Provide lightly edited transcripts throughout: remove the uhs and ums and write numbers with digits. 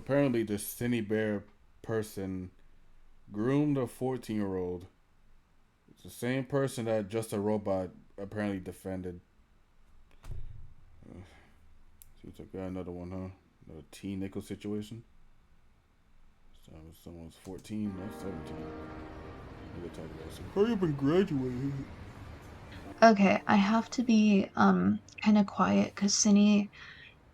apparently this SynniBear person groomed a 14-year-old. It's the same person that Just a Robot apparently defended. Uh, Seems like I got another one, huh? Another T nickel situation. So someone's 14, that's 17. We gotta talk about some. Hurry up and graduate. Okay, I have to be kind of quiet because Cindy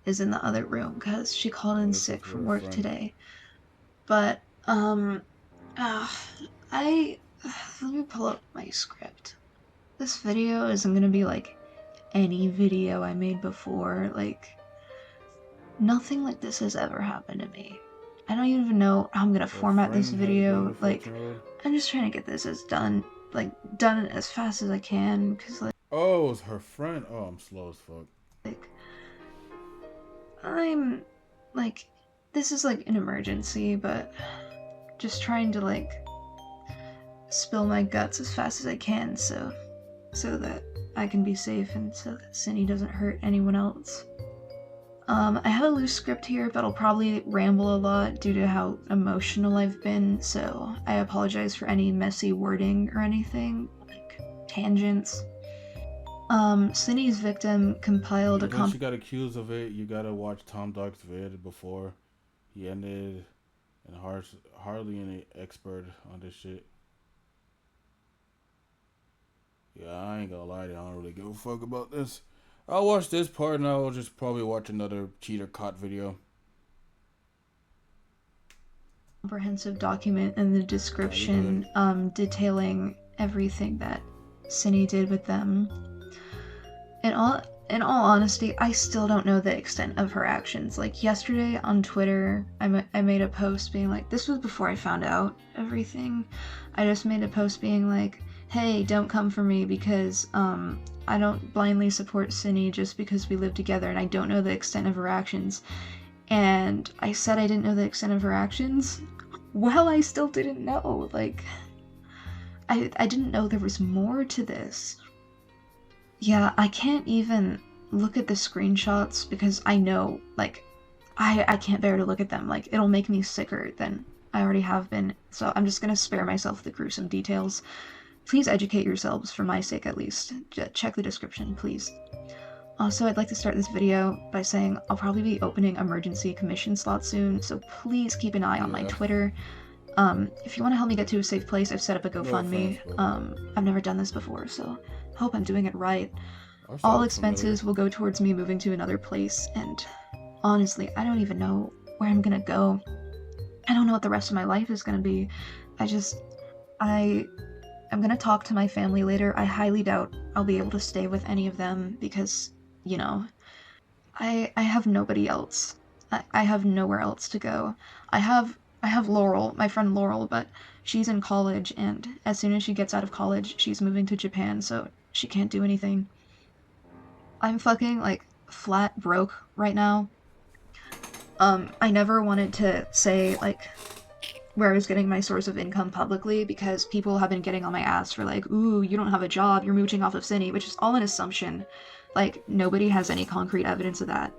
is in the other room because she called in This is sick for from her work friend. today. But uh, I let me pull up my script. This video isn't gonna be like any video I made before. Like nothing like this has ever happened to me. I don't even know how I'm gonna Her format this friend has groomed video. a Like 14-year-old. I'm just trying to get this done as fast as I can because Oh, it's her friend. Oh, I'm slow as fuck. like I'm like this is like an emergency, but just trying to like spill my guts as fast as I can so that I can be safe and so that Cindy doesn't hurt anyone else. I have a loose script here, but I'll probably ramble a lot due to how emotional I've been, so I apologize for any messy wording or anything, like tangents. Cindy's victim compiled a When comp- she got accused of it, you gotta watch Tom Dog's vid before he ended, and hardly any expert on this shit. Yeah, I ain't gonna lie to you, I don't really give a fuck about this. I'll watch this part and I'll just probably watch another cheater caught video. comprehensive document in the Nah, you go ahead. description, detailing everything that Cindy did with them. In all in all honesty, I still don't know the extent of her actions. Like yesterday on Twitter, I made a post being like, this was before I found out everything. I just made a post being like, hey, don't come for me because I don't blindly support Cindy just because we live together and I don't know the extent of her actions. And I said I didn't know the extent of her actions. Well, I still didn't know. Like, I didn't know there was more to this. Yeah, I can't even look at the screenshots because I know, like, I can't bear to look at them. Like, it'll make me sicker than I already have been. So I'm just gonna spare myself the gruesome details. Please educate yourselves, for my sake at least. Check the description, please. Also, I'd like to start this video by saying I'll probably be opening emergency commission slots soon, so please keep an eye on my Yeah. Twitter. If you want to help me get to a safe place, I've set up a No offense, GoFundMe. but I've never done this before, so hope I'm doing it right. I All sound familiar. expenses will go towards me moving to another place, and honestly, I don't even know where I'm gonna go. I don't know what the rest of my life is gonna be. I just, I, I'm gonna talk to my family later. I highly doubt I'll be able to stay with any of them because, you know, I have nobody else. I have nowhere else to go. I have Laurel, my friend Laurel, but she's in college, and as soon as she gets out of college, she's moving to Japan, so she can't do anything. I'm fucking like flat broke right now. I never wanted to say like where I was getting my source of income publicly because people have been getting on my ass for like, ooh, you don't have a job, you're mooching off of Cindy, which is all an assumption. Like nobody has any concrete evidence of that.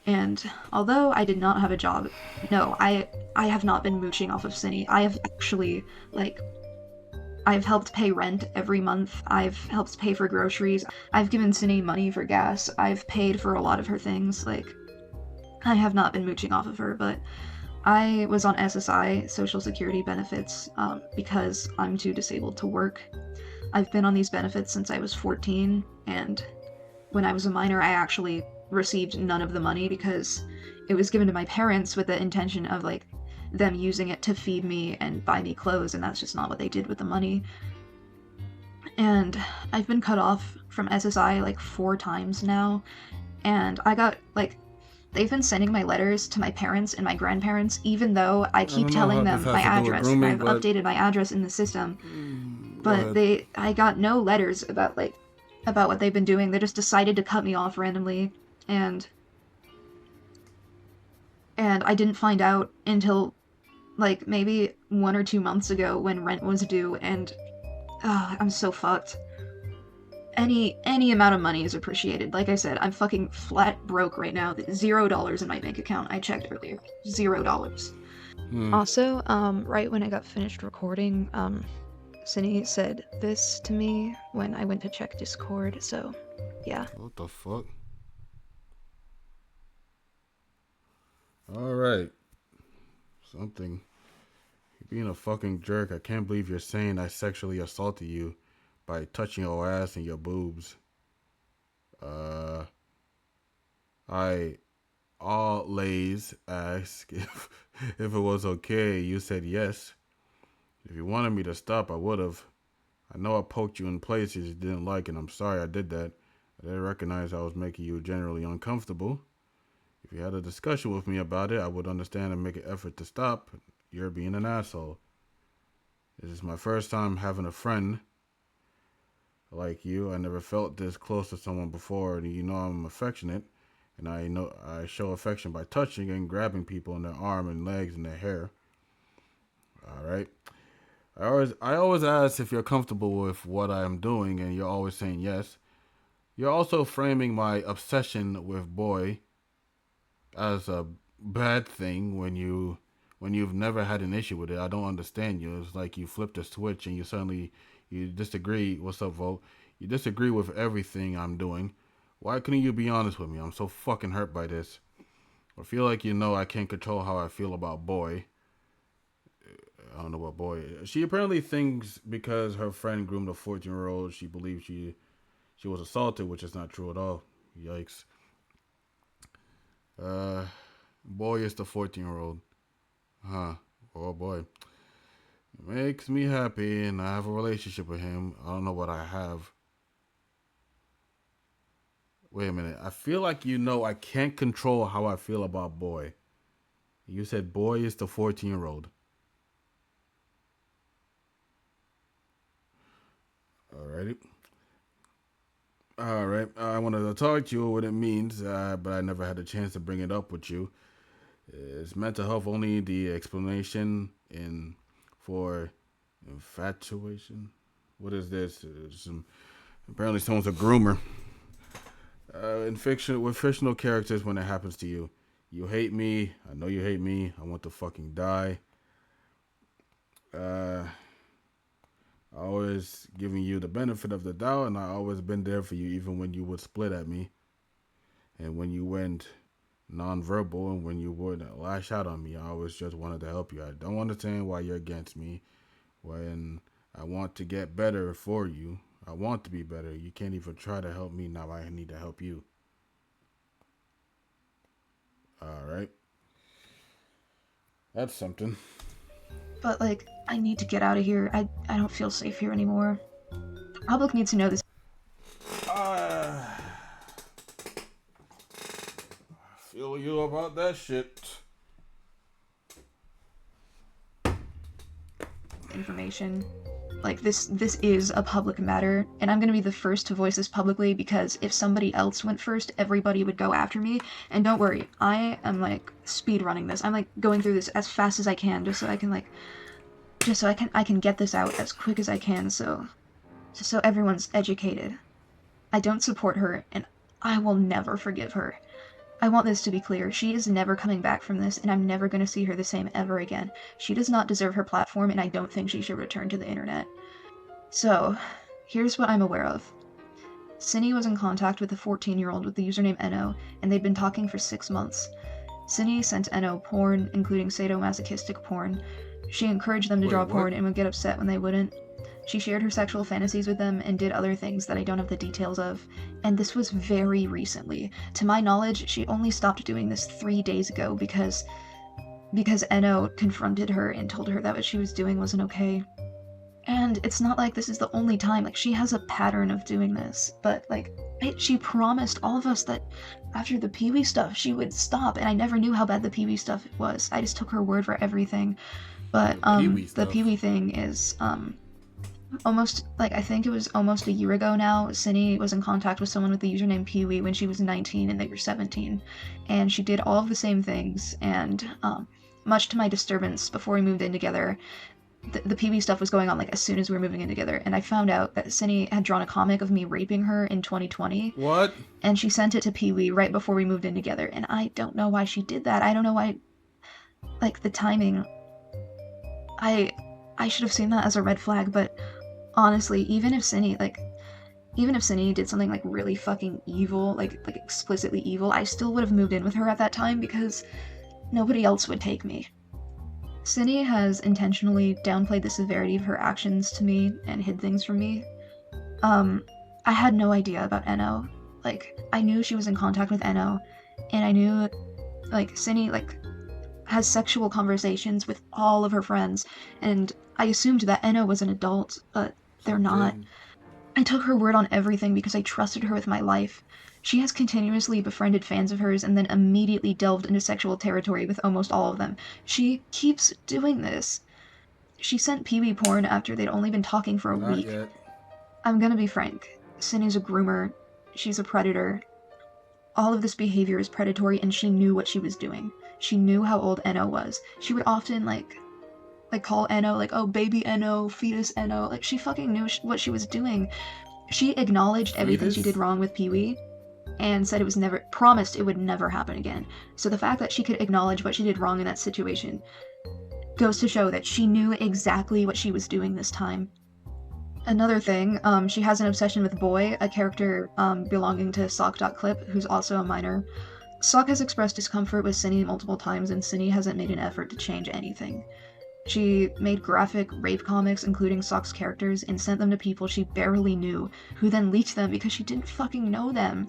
And although I did not have a job, no, I have not been mooching off of Cindy. I have actually like I've helped pay rent every month. I've helped pay for groceries. I've given Cindy money for gas. I've paid for a lot of her things. Like I have not been mooching off of her, but I was on SSI, Social Security benefits, because I'm too disabled to work. I've been on these benefits since I was 14, and when I was a minor, I actually received none of the money because it was given to my parents with the intention of like them using it to feed me and buy me clothes, and that's just not what they did with the money. And I've been cut off from SSI like 4 times now, and I got like they've been sending my letters to my parents and my grandparents, even though I I keep don't know telling how this them my has to do with address and grooming, I've but updated my address in the system. go But ahead. I got no letters about like about what they've been doing. They just decided to cut me off randomly, and I didn't find out until like maybe 1 or 2 months ago when rent was due, and I'm so fucked. any amount of money is appreciated. Like I said, I'm fucking flat broke right now. $0 in my bank account. I checked earlier. $0. Also, right when I got finished recording, Cinny said this to me when I went to check Discord, so yeah. What the fuck? Alright. Something. You're being a fucking jerk. I can't believe you're saying I sexually assaulted you by touching your ass and your boobs. I always asked if it was okay. You said yes. If you wanted me to stop, I would have. I know I poked you in places you didn't like, and I'm sorry I did that. I didn't recognize I was making you generally uncomfortable. If you had a discussion with me about it, I would understand and make an effort to stop. You're being an asshole. This is my first time having a friend like you. I never felt this close to someone before, and you know I'm affectionate. And I know I show affection by touching and grabbing people in their arm and legs and their hair. All right. I always ask if you're comfortable with what I'm doing, and you're always saying yes. You're also framing my obsession with boy as a bad thing when you've never had an issue with it. I don't understand you. It's like you flipped a switch and you disagree. What's up, Vote? You disagree with everything I'm doing. Why couldn't you be honest with me? I'm so fucking hurt by this. I feel like you know I can't control how I feel about boy. I don't know what boy. She apparently thinks because her friend groomed a 14-year-old, she believes she was assaulted, which is not true at all. Yikes. Boy is the 14-year-old. Huh. Oh boy. It makes me happy and I have a relationship with him. I don't know what I have. Wait a minute. I feel like you know I can't control how I feel about boy. You said boy is the 14-year-old. Alrighty. Alright. I wanted to talk to you what it means, but I never had a chance to bring it up with you. Is mental health only the explanation for infatuation? What is this? Apparently someone's a groomer. With fictional characters, when it happens to you, you hate me. I know you hate me. I want to fucking die. Always giving you the benefit of the doubt, and I always been there for you, even when you would split at me, and when you went nonverbal, and when you would lash out on me. I always just wanted to help you. I don't understand why you're against me when I want to get better for you. I want to be better. You can't even try to help me. Now I need to help you. All right. That's something. But, like, I need to get out of here. I don't feel safe here anymore. The public needs to know this. I feel you about that shit. Information. Like, this is a public matter, and I'm gonna be the first to voice this publicly, because if somebody else went first, everybody would go after me. And don't worry, I am, like, speed running this. I'm, like, going through this as fast as I can, just so I can get this out as quick as I can, so everyone's educated. I don't support her, and I will never forgive her. I want this to be clear. She is never coming back from this, and I'm never going to see her the same ever again. She does not deserve her platform, and I don't think she should return to the internet. So, here's what I'm aware of. Cinny was in contact with a 14-year-old with the username Eno, and they'd been talking for 6 months. Cinny sent Eno porn, including sadomasochistic porn. She encouraged them to draw porn and would get upset when they wouldn't. She shared her sexual fantasies with them and did other things that I don't have the details of. And this was very recently. To my knowledge, she only stopped doing this 3 days ago because Eno confronted her and told her that what she was doing wasn't okay. And it's not like this is the only time. Like, she has a pattern of doing this. But, like, she promised all of us that after the Pee-wee stuff, she would stop. And I never knew how bad the Pee-wee stuff was. I just took her word for everything. But, the Pee-wee thing is, almost, like, I think it was almost a year ago now, Cinny was in contact with someone with the username Pee-wee when she was 19 and they were 17. And she did all of the same things, and, much to my disturbance, before we moved in together, the PB stuff was going on like as soon as we were moving in together, and I found out that Cinny had drawn a comic of me raping her in 2020, What? and she sent it to Pee Wee right before we moved in together, and I don't know why she did that. I don't know why, like the timing. I I should have seen that as a red flag, but honestly, even if Cinny did something like really fucking evil, like explicitly evil, I still would have moved in with her at that time because nobody else would take me. Cinny has intentionally downplayed the severity of her actions to me and hid things from me. Um, I had no idea about Eno. Like, I knew she was in contact with Eno, and I knew, like, Cinny, like, has sexual conversations with all of her friends, and I assumed that Eno was an adult, but they're She not. did. I took her word on everything because I trusted her with my life. She has continuously befriended fans of hers and then immediately delved into sexual territory with almost all of them. She keeps doing this. She sent Pee-wee porn after they'd only been talking for a Not week. yet. I'm gonna be frank. Cindy's a groomer. She's a predator. All of this behavior is predatory, and she knew what she was doing. She knew how old Eno was. She would often, like call Eno, like, oh, baby Eno, fetus Eno. Like, she fucking knew what she was doing. She acknowledged everything she did Fetus? wrong with Pee-wee and said it was never, promised it would never happen again. So the fact that she could acknowledge what she did wrong in that situation goes to show that she knew exactly what she was doing this time. Another thing, she has an obsession with Boy, a character belonging to Sock.Clip, who's also a minor. Sock has expressed discomfort with Cinny multiple times, and Cinny hasn't made an effort to change anything. She made graphic rape comics, including Sock's characters, and sent them to people she barely knew, who then leaked them because she didn't fucking know them.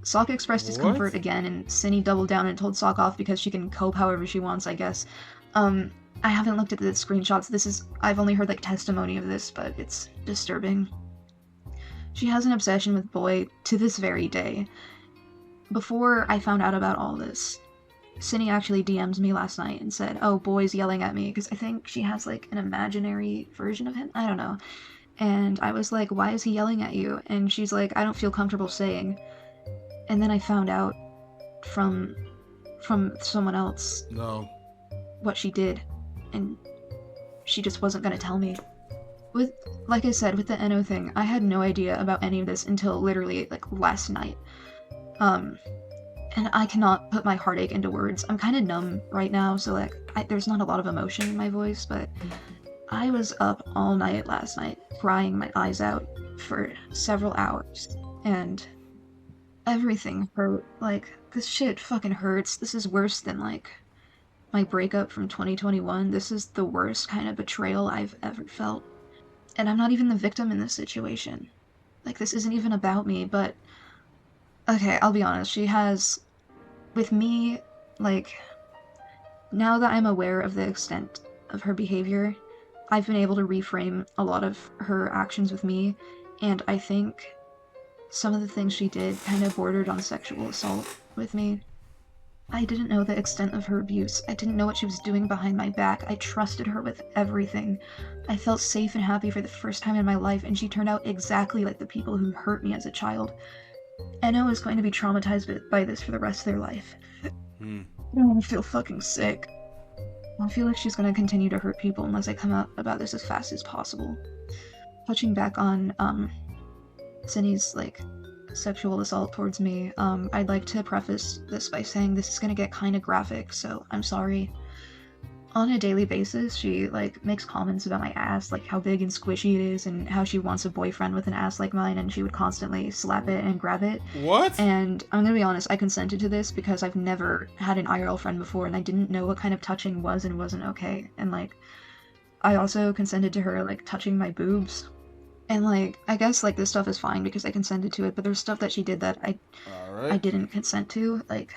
Sock expressed What? discomfort again, and Cinny doubled down and told Sock off because she can cope however she wants, I guess. I haven't looked at the screenshots. I've only heard like testimony of this, but it's disturbing. She has an obsession with Boy to this very day. Before I found out about all this, Cinny actually DM'd me last night and said, oh, Boy's yelling at me, because I think she has like an imaginary version of him. I don't know. And I was like, why is he yelling at you? And she's like, I don't feel comfortable saying. And then I found out from someone else No. what she did, and she just wasn't gonna tell me. Like I said, with the Eno thing, I had no idea about any of this until literally like last night. And I cannot put my heartache into words. I'm kind of numb right now, so like there's not a lot of emotion in my voice, but I was up all night last night, crying my eyes out for several hours, and everything hurt. Like, this shit fucking hurts. This is worse than like my breakup from 2021. This is the worst kind of betrayal I've ever felt. And I'm not even the victim in this situation. Like, this isn't even about me, but okay, I'll be honest. She has, with me, like, now that I'm aware of the extent of her behavior, I've been able to reframe a lot of her actions with me, and I think some of the things she did kind of bordered on sexual assault with me. I didn't know the extent of her abuse. I didn't know what she was doing behind my back. I trusted her with everything. I felt safe and happy for the first time in my life, and she turned out exactly like the people who hurt me as a child. Eno is going to be traumatized by this for the rest of their life. I don't feel fucking sick. I feel like she's going to continue to hurt people unless I come out about this as fast as possible. Touching back on, Cindy's, like, sexual assault towards me, I'd like to preface this by saying this is gonna get kinda graphic, so I'm sorry. On a daily basis, she, like, makes comments about my ass, like how big and squishy it is, and how she wants a boyfriend with an ass like mine, and she would constantly slap it and grab it. What? And I'm gonna be honest, I consented to this because I've never had an IRL friend before, and I didn't know what kind of touching was and wasn't okay. And, like, I also consented to her, like, touching my boobs. And, like, I guess, like, this stuff is fine because I consented to it, but there's stuff that she did that I didn't consent to. Like,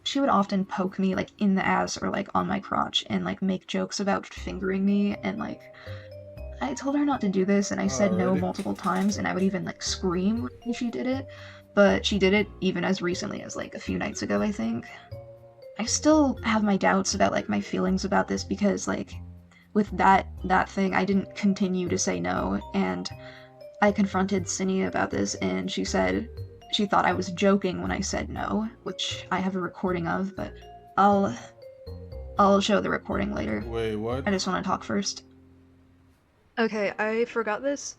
she would often poke me, like, in the ass or, like, on my crotch and, like, make jokes about fingering me, and, like, I told her not to do this, and I said no multiple times, and I would even, like, scream when she did it, but she did it even as recently as, like, a few nights ago, I think. I still have my doubts about, like, my feelings about this because, like, with that thing, I didn't continue to say no, and I confronted Cindy about this, and she said she thought I was joking when I said no, which I have a recording of, but I'll show the recording later. Wait, what? I just want to talk first. Okay, I forgot this.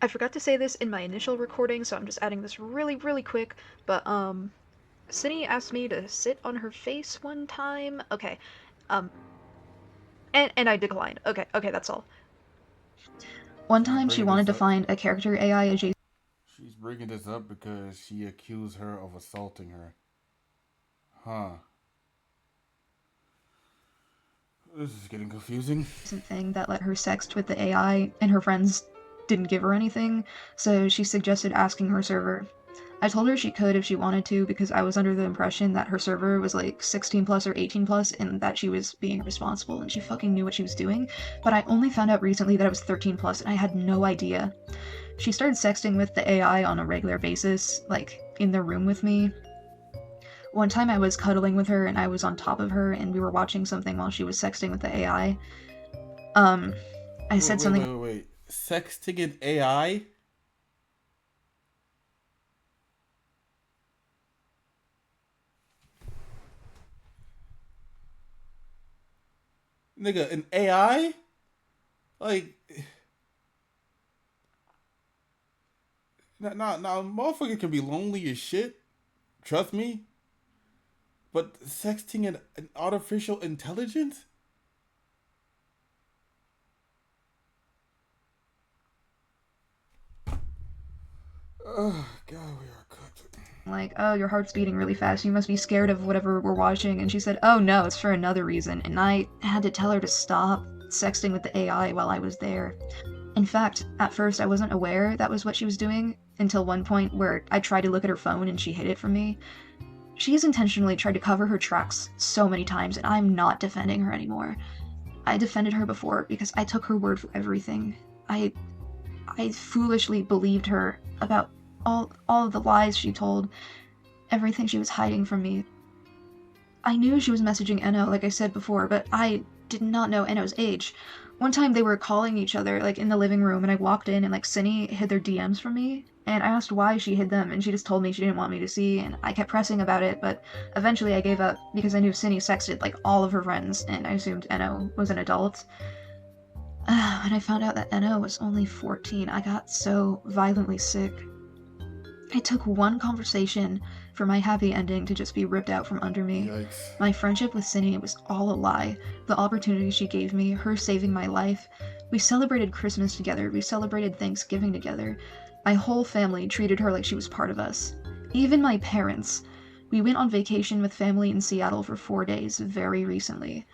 I forgot to say this in my initial recording, so I'm just adding this really, really quick. But, Cindy asked me to sit on her face one time. Okay. Um, and I declined. Okay, okay, that's all. One She's time she bringing wanted this to up. find a character AI adjacent. She's bringing this up because she accused her of assaulting her. Huh. This is getting confusing. Thing that let her sext with the AI, and her friends didn't give her anything, so she suggested asking her server. I told her she could if she wanted to because I was under the impression that her server was like 16 plus or 18 plus and that she was being responsible and she fucking knew what she was doing, but I only found out recently that I was 13 plus and I had no idea. She started sexting with the AI on a regular basis, like in the room with me. One time I was cuddling with her and I was on top of her and we were watching something while she was sexting with the AI. I Wait, said wait, wait, something. wait, wait. Sexting an AI? Nigga, an AI? Like, now, motherfucker can be lonely as shit. Trust me. But sexting an artificial intelligence? Oh, God, we are cooked. Like, oh, your heart's beating really fast. You must be scared of whatever we're watching. And she said, oh no, it's for another reason. And I had to tell her to stop sexting with the AI while I was there. In fact, at first I wasn't aware that was what she was doing until one point where I tried to look at her phone and she hid it from me. She's intentionally tried to cover her tracks so many times, and I'm not defending her anymore. I defended her before because I took her word for everything. I I foolishly believed her about all of the lies she told, everything she was hiding from me. I knew she was messaging Enno, like I said before, but I did not know Enno's age. One time they were calling each other, like in the living room, and I walked in and like Cinny hid their DMs from me, and I asked why she hid them, and she just told me she didn't want me to see, and I kept pressing about it, but eventually I gave up because I knew Cinny sexted like all of her friends, and I assumed Enno was an adult. When I found out that Enno was only 14, I got so violently sick. It took one conversation for my happy ending to just be ripped out from under me. Yikes. My friendship with Cindy was all a lie. The opportunity she gave me, her saving my life. We celebrated Christmas together. We celebrated Thanksgiving together. My whole family treated her like she was part of us. Even my parents. We went on vacation with family in Seattle for 4 days very recently.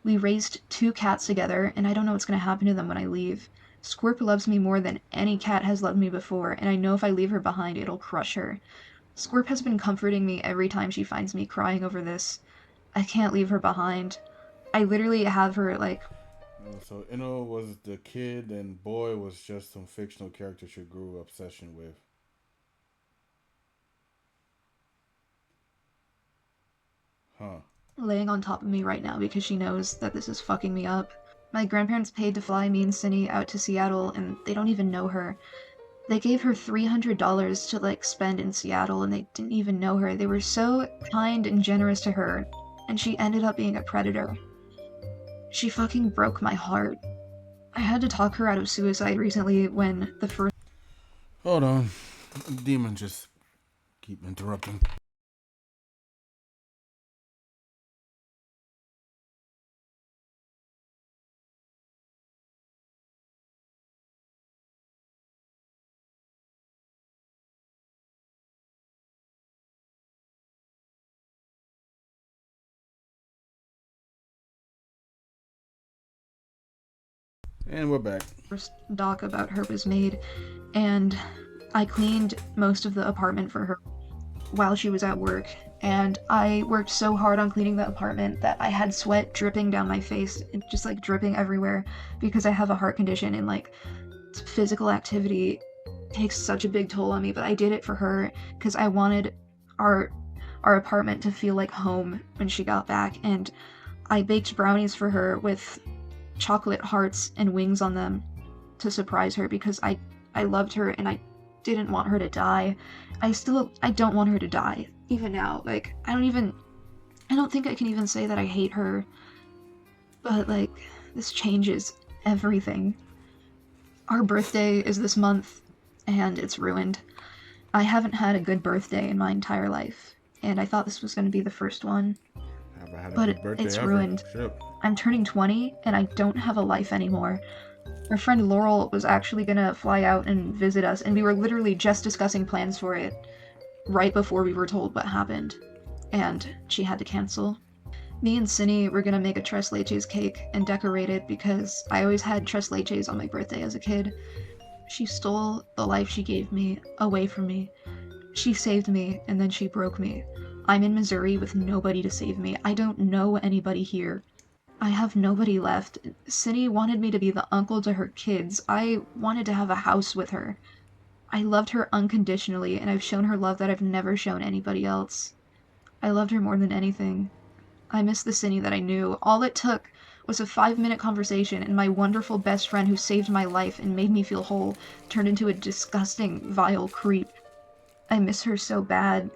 We raised 2 cats together, and I don't know what's going to happen to them when I leave. Squirp loves me more than any cat has loved me before, and I know if I leave her behind, it'll crush her. Squirp has been comforting me every time she finds me crying over this. I can't leave her behind. I literally have her, like, So Inno was the kid, and Boy was just some fictional character she grew obsession with. Huh. laying on top of me right now because she knows that this is fucking me up. My grandparents paid to fly me and Cindy out to Seattle, and they don't even know her. They gave her $300 to, like, spend in Seattle, and they didn't even know her. They were so kind and generous to her, and she ended up being a predator. She fucking broke my heart. I had to talk her out of suicide recently when the first. Hold on. Demon just keep interrupting. And we're back. First doc about her was made, and I cleaned most of the apartment for her while she was at work, and I worked so hard on cleaning the apartment that I had sweat dripping down my face and just like dripping everywhere because I have a heart condition and like physical activity takes such a big toll on me, but I did it for her because I wanted our our apartment to feel like home when she got back, and I baked brownies for her with chocolate hearts and wings on them to surprise her because I loved her and I didn't want her to die. I don't want her to die even now. Like I don't think I can even say that I hate her, but like this changes everything. Our birthday is this month, and it's ruined. I haven't had a good birthday in my entire life, and I thought this was going to be the first one, Have I had a but good birthday it's ever? ruined. Shit. I'm turning 20, and I don't have a life anymore. Our friend Laurel was actually gonna fly out and visit us, and we were literally just discussing plans for it right before we were told what happened, and she had to cancel. Me and Cinny were gonna make a tres leches cake and decorate it because I always had tres leches on my birthday as a kid. She stole the life she gave me away from me. She saved me, and then she broke me. I'm in Missouri with nobody to save me. I don't know anybody here. I have nobody left. Cindy wanted me to be the uncle to her kids. I wanted to have a house with her. I loved her unconditionally, and I've shown her love that I've never shown anybody else. I loved her more than anything. I miss the Cindy that I knew. All it took was a 5-minute conversation, and my wonderful best friend who saved my life and made me feel whole turned into a disgusting, vile creep. I miss her so bad.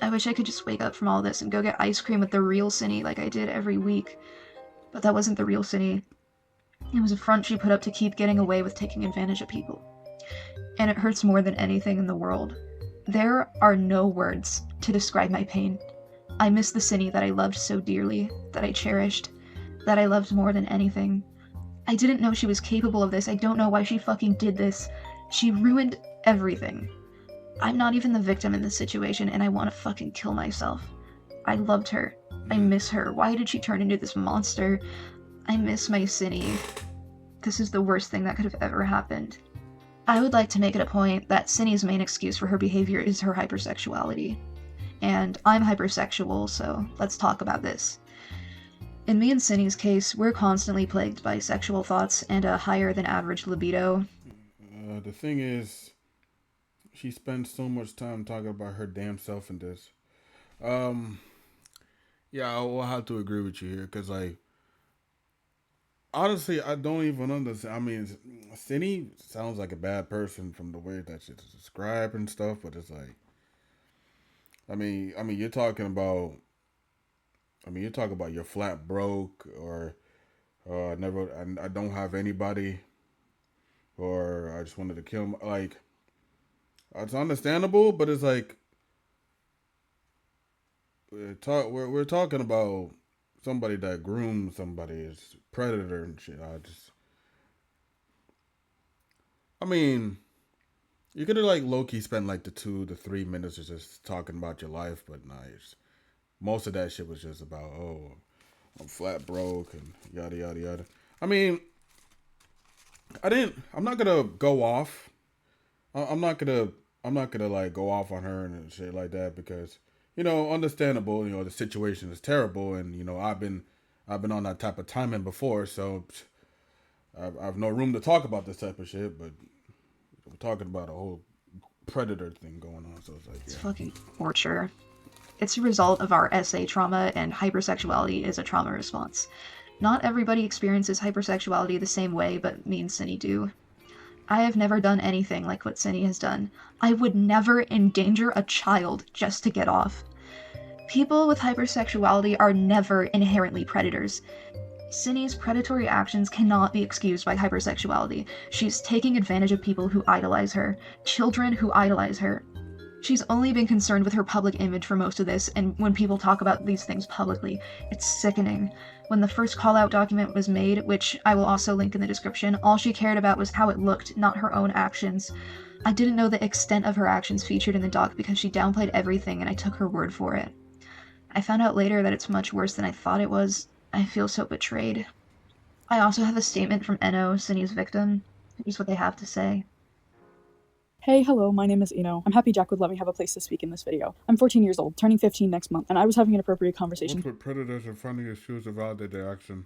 I wish I could just wake up from all this and go get ice cream with the real Cindy like I did every week. But that wasn't the real Cindy. It was a front she put up to keep getting away with taking advantage of people. And it hurts more than anything in the world. There are no words to describe my pain. I miss the Cindy that I loved so dearly, that I cherished, that I loved more than anything. I didn't know she was capable of this. I don't know why she fucking did this. She ruined everything. I'm not even the victim in this situation, and I want to fucking kill myself. I loved her. I miss her. Why did she turn into this monster? I miss my Cindy. This is the worst thing that could have ever happened. I would like to make it a point that Cindy's main excuse for her behavior is her hypersexuality. And I'm hypersexual, so let's talk about this. In me and Cindy's case, we're constantly plagued by sexual thoughts and a higher than average libido. The thing is, she spends so much time talking about her damn self in this. Um, yeah, I will have to agree with you here because, like, honestly, I don't even understand. I mean, Cindy sounds like a bad person from the way that she's described and stuff, but it's like, you're talking about, you're talking about you're flat broke or never, I don't have anybody, or I just wanted to kill. Like, it's understandable, but it's like we're talking about somebody that grooms somebody as predator and shit. I mean, you could have like low key spent like the 2 to 3 minutes of just talking about your life, but nah, most of that shit was just about I'm flat broke and yada yada yada. I mean, I'm not gonna go off. I'm not gonna. I'm not gonna like go off on her and shit like that because understandable. The situation is terrible, and I've been on that type of timing before, so I've no room to talk about this type of shit. But we're talking about a whole predator thing going on, so it's like, It's yeah. fucking torture. It's a result of our SA trauma, and hypersexuality is a trauma response. Not everybody experiences hypersexuality the same way, but me and Cindy do. I have never done anything like what Cindy has done. I would never endanger a child just to get off. People with hypersexuality are never inherently predators. Cindy's predatory actions cannot be excused by hypersexuality. She's taking advantage of people who idolize her, children who idolize her. She's only been concerned with her public image for most of this, and when people talk about these things publicly, it's sickening. When the first call-out document was made, which I will also link in the description, all she cared about was how it looked, not her own actions. I didn't know the extent of her actions featured in the doc because she downplayed everything and I took her word for it. I found out later that it's much worse than I thought it was. I feel so betrayed. I also have a statement from Eno, Cindy's victim. Here's what they have to say. Hey, hello, my name is Eno. I'm happy Jack would let me have a place to speak in this video. I'm 14 years old, turning 15 next month, and I was having an appropriate conversation. What's with predators in front of your shoes to validate their action?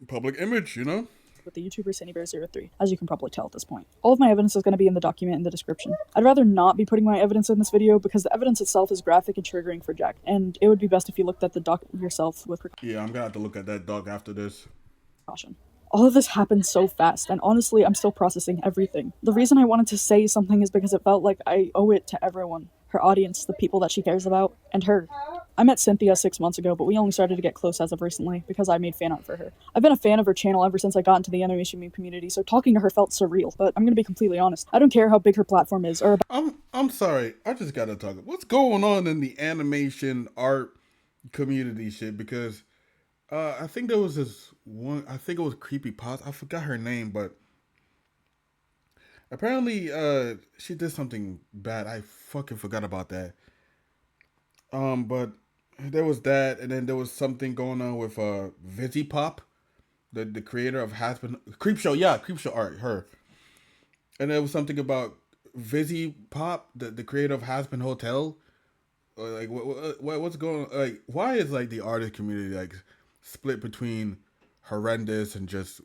Public image, With the YouTuber SynniBear03, as you can probably tell at this point. All of my evidence is going to be in the document in the description. I'd rather not be putting my evidence in this video because the evidence itself is graphic and triggering for Jack, and it would be best if you looked at the doc yourself with precaution. Yeah, I'm gonna have to look at that doc after this. All of this happened so fast, and honestly, I'm still processing everything. The reason I wanted to say something is because it felt like I owe it to everyone. her audience, the people that she cares about, and her. I met Cynthia 6 months ago, but we only started to get close as of recently because I made fan art for her. I've been a fan of her channel ever since I got into the animation meme community, so talking to her felt surreal, but I'm gonna be completely honest. I don't care how big her platform is or about I'm sorry. I just gotta talk. What's going on in the animation art community shit? Because I think there was this one. I think it was Creepy Pasta. I forgot her name, but apparently she did something bad. I fucking forgot about that. But there was that, and then there was something going on with Vizzy Pop, the creator of Hasbin Creepshow. Yeah, Creepshow art. Her. And there was something about Vizzy Pop, the creator of Hasbin Hotel. Like what's going on? Like why is like the artist community like split between horrendous and just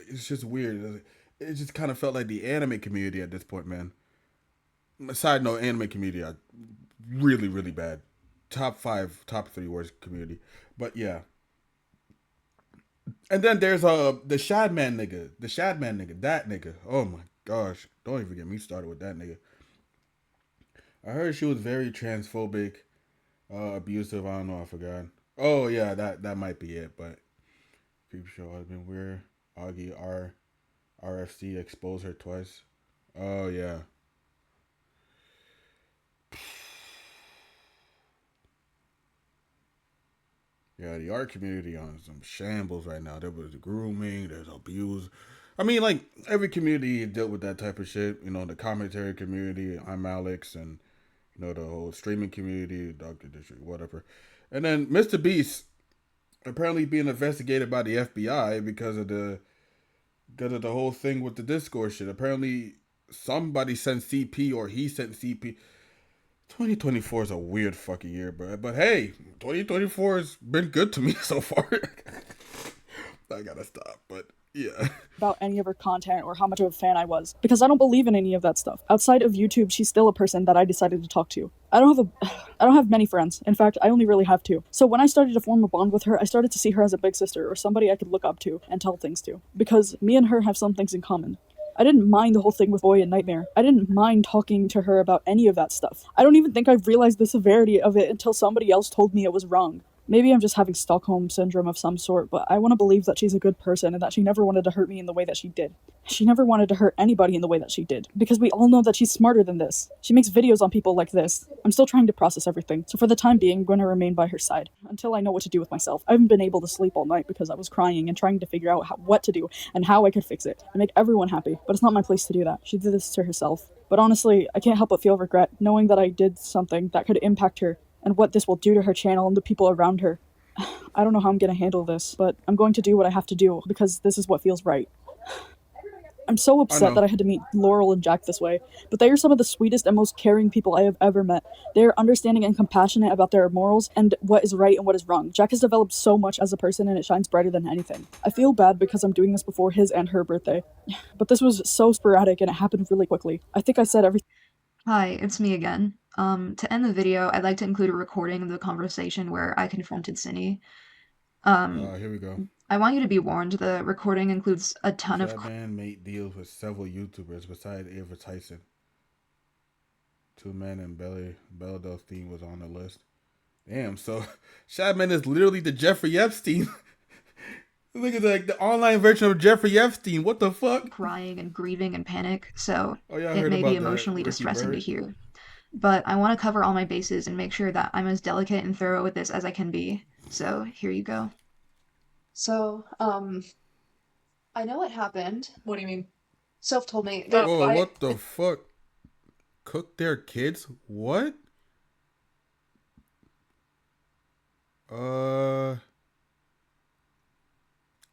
it's just weird. It just kind of felt like the anime community at this point, man. Side note, anime community are really really bad. Top 5, top 3 worst community. But yeah. And then there's the Shadman nigga, that nigga. Oh my gosh, don't even get me started with that nigga. I heard she was very transphobic, abusive. I don't know. I forgot. Oh yeah, that might be it. But Creep Show has been weird. Augie RFC exposed her twice. Oh yeah. Yeah, the art community on some shambles right now. There was grooming, there's abuse. I mean, like every community dealt with that type of shit. You know, the commentary community, I'm Alex, and you know the whole streaming community, Doctor District, whatever. And then Mr. Beast apparently being investigated by the FBI because of the whole thing with the Discord shit. Apparently, somebody sent CP or he sent CP. 2024 is a weird fucking year, bro. But hey, 2024 has been good to me so far. I gotta stop, but yeah. about any of her content or how much of a fan I was, because I don't believe in any of that stuff. Outside of YouTube, she's still a person that I decided to talk to. I don't have many friends. In fact, I only really have 2. So when I started to form a bond with her, I started to see her as a big sister or somebody I could look up to and tell things to, because me and her have some things in common. I didn't mind the whole thing with Boy and Nightmare. I didn't mind talking to her about any of that stuff. I don't even think I realized the severity of it until somebody else told me it was wrong. Maybe I'm just having Stockholm Syndrome of some sort, but I want to believe that she's a good person and that she never wanted to hurt me in the way that she did. She never wanted to hurt anybody in the way that she did, because we all know that she's smarter than this. She makes videos on people like this. I'm still trying to process everything, so for the time being, I'm going to remain by her side until I know what to do with myself. I haven't been able to sleep all night because I was crying and trying to figure out what to do and how I could fix it and make everyone happy, but it's not my place to do that. She did this to herself. But honestly, I can't help but feel regret knowing that I did something that could impact her and what this will do to her channel and the people around her. I don't know how I'm going to handle this, but I'm going to do what I have to do because this is what feels right. I'm so upset that I had to meet Laurel and Jack this way, but they are some of the sweetest and most caring people I have ever met. They are understanding and compassionate about their morals and what is right and what is wrong. Jack has developed so much as a person and it shines brighter than anything. I feel bad because I'm doing this before his and her birthday, but this was so sporadic and it happened really quickly. I think I said everything. Hi, it's me again. To end the video, I'd like to include a recording of the conversation where I confronted Cinny. Here we go. I want you to be warned, the recording includes a ton of... Shadman made deals with several YouTubers besides Avery Tyson. 2 Men and Bella Delphine was on the list. Damn, so Shadman is literally the Jeffrey Epstein. Look at like the online version of Jeffrey Epstein. What the fuck? Crying and grieving and panic, so yeah, it may be emotionally distressing to hear. But I want to cover all my bases and make sure that I'm as delicate and thorough with this as I can be. So here you go. So, I know what happened. What do you mean? Soph told me. Oh, what the fuck? Cook their kids? What? The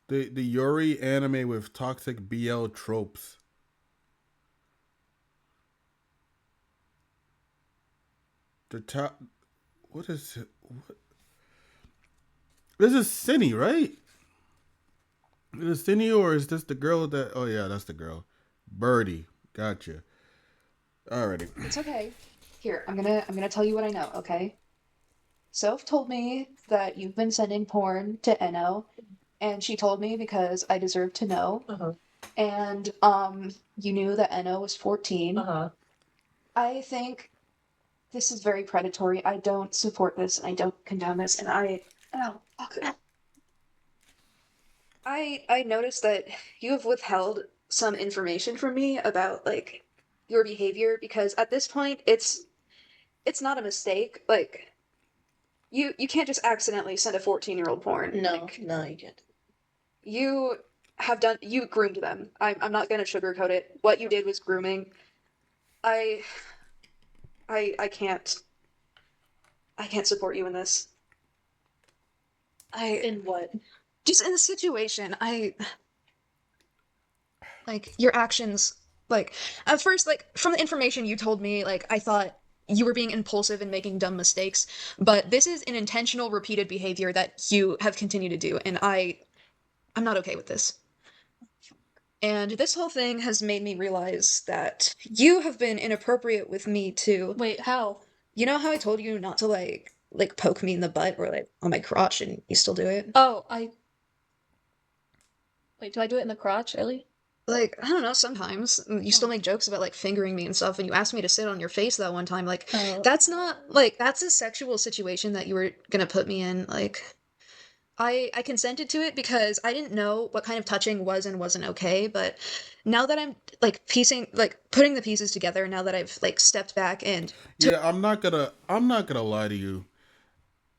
Yuri anime with toxic BL tropes. The top. What is it? What? This is Cinny, right? Is it Cinny or is this the girl that? Oh yeah, that's the girl. Birdie, gotcha. Alrighty. It's okay. Here, I'm gonna tell you what I know. Okay. Soph told me that you've been sending porn to Eno, and she told me because I deserve to know. Uh-huh. And you knew that Eno was 14. Uh-huh. I think this is very predatory. I don't support this and I don't condone this. And oh, fuck. I noticed that you have withheld some information from me about like your behavior because at this point it's not a mistake. Like you can't just accidentally send a 14-year-old porn. No, Like, no, you can't. you groomed them. I'm not gonna sugarcoat it. What you did was grooming. I I can't support you in this. In what? Just in the situation. Like your actions, like at first, like from the information you told me, like I thought you were being impulsive and making dumb mistakes, but this is an intentional repeated behavior that you have continued to do, and I'm not okay with this. And this whole thing has made me realize that you have been inappropriate with me too. Wait, how? You know how I told you not to like poke me in the butt or like on my crotch and you still do it? Oh, Wait, do I do it in the crotch, really? Like, I don't know, sometimes you still make jokes about like fingering me and stuff, and you asked me to sit on your face that one time. Like, Oh. that's not like that's a sexual situation that you were gonna put me in. Like, I consented to it because I didn't know what kind of touching was and wasn't okay, but now that I'm like putting the pieces together, now that I've like stepped back and Yeah, I'm not gonna lie to you.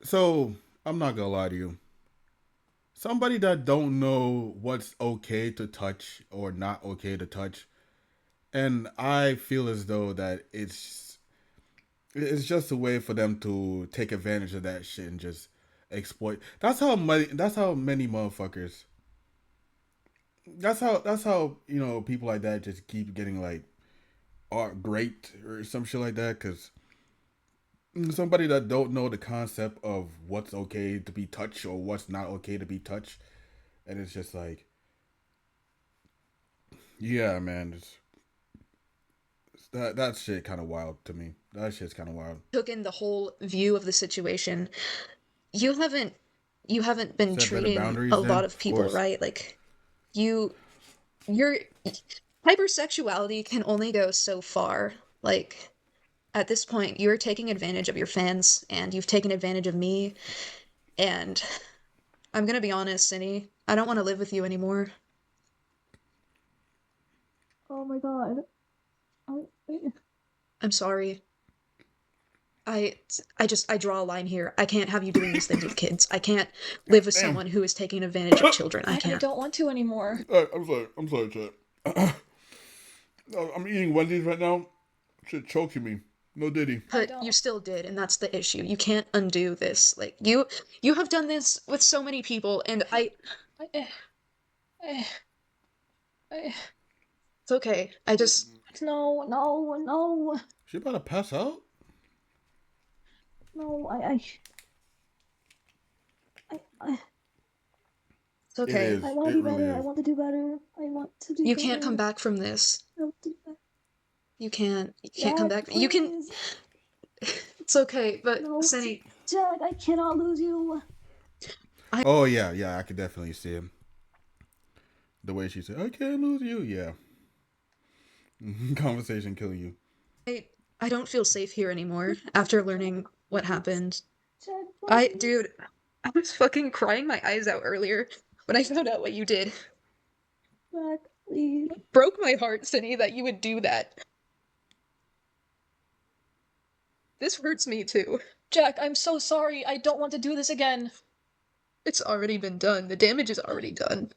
So I'm not gonna lie to you. Somebody that don't know what's okay to touch or not okay to touch, and I feel as though that it's just a way for them to take advantage of that shit and just exploit. That's how many motherfuckers. That's how people like that just keep getting like art great or some shit like that because somebody that don't know the concept of what's okay to be touched or what's not okay to be touched, and it's just like, yeah, man, that shit kind of wild to me. That shit's kind of wild. took in the whole view of the situation, you haven't you haven't been Set better treating a boundaries, lot then of of people course. right. Like you your hypersexuality can only go so far. Like at this point, you're taking advantage of your fans and you've taken advantage of me. And I'm gonna be honest, Cindy, I don't want to live with you anymore. Oh my god. I'm sorry. I I draw a line here. I can't have you doing these things with kids. I can't live with Damn. someone who is taking advantage of children. I I can't. don't want to anymore. I'm sorry. I'm sorry, Chet. I'm eating Wendy's right now. Shit choking me. No diddy. But you still did, and that's the issue. You can't undo this. Like you have done this with so many people, and I, I, I, it's okay. I just no, no, no, She about to pass out? no, it's okay. It is. I want It to do really better. I is. want to do better. I want to do You better. can't come back from this. I want to do better. You can't. You can't come Jack, back. You can. please. It's okay, but No, Sunny, Jack, I cannot lose you. Oh yeah, I could definitely see him. The way she said, "I can't lose you." Yeah. Conversation killing you. I don't feel safe here anymore after learning what happened. Jack, Dude, I was fucking crying my eyes out earlier when I found out what you did. Jack, please. Broke my heart, Cindy, that you would do that. This hurts me too. Jack, I'm so sorry. I don't want to do this again. It's already been done. The damage is already done.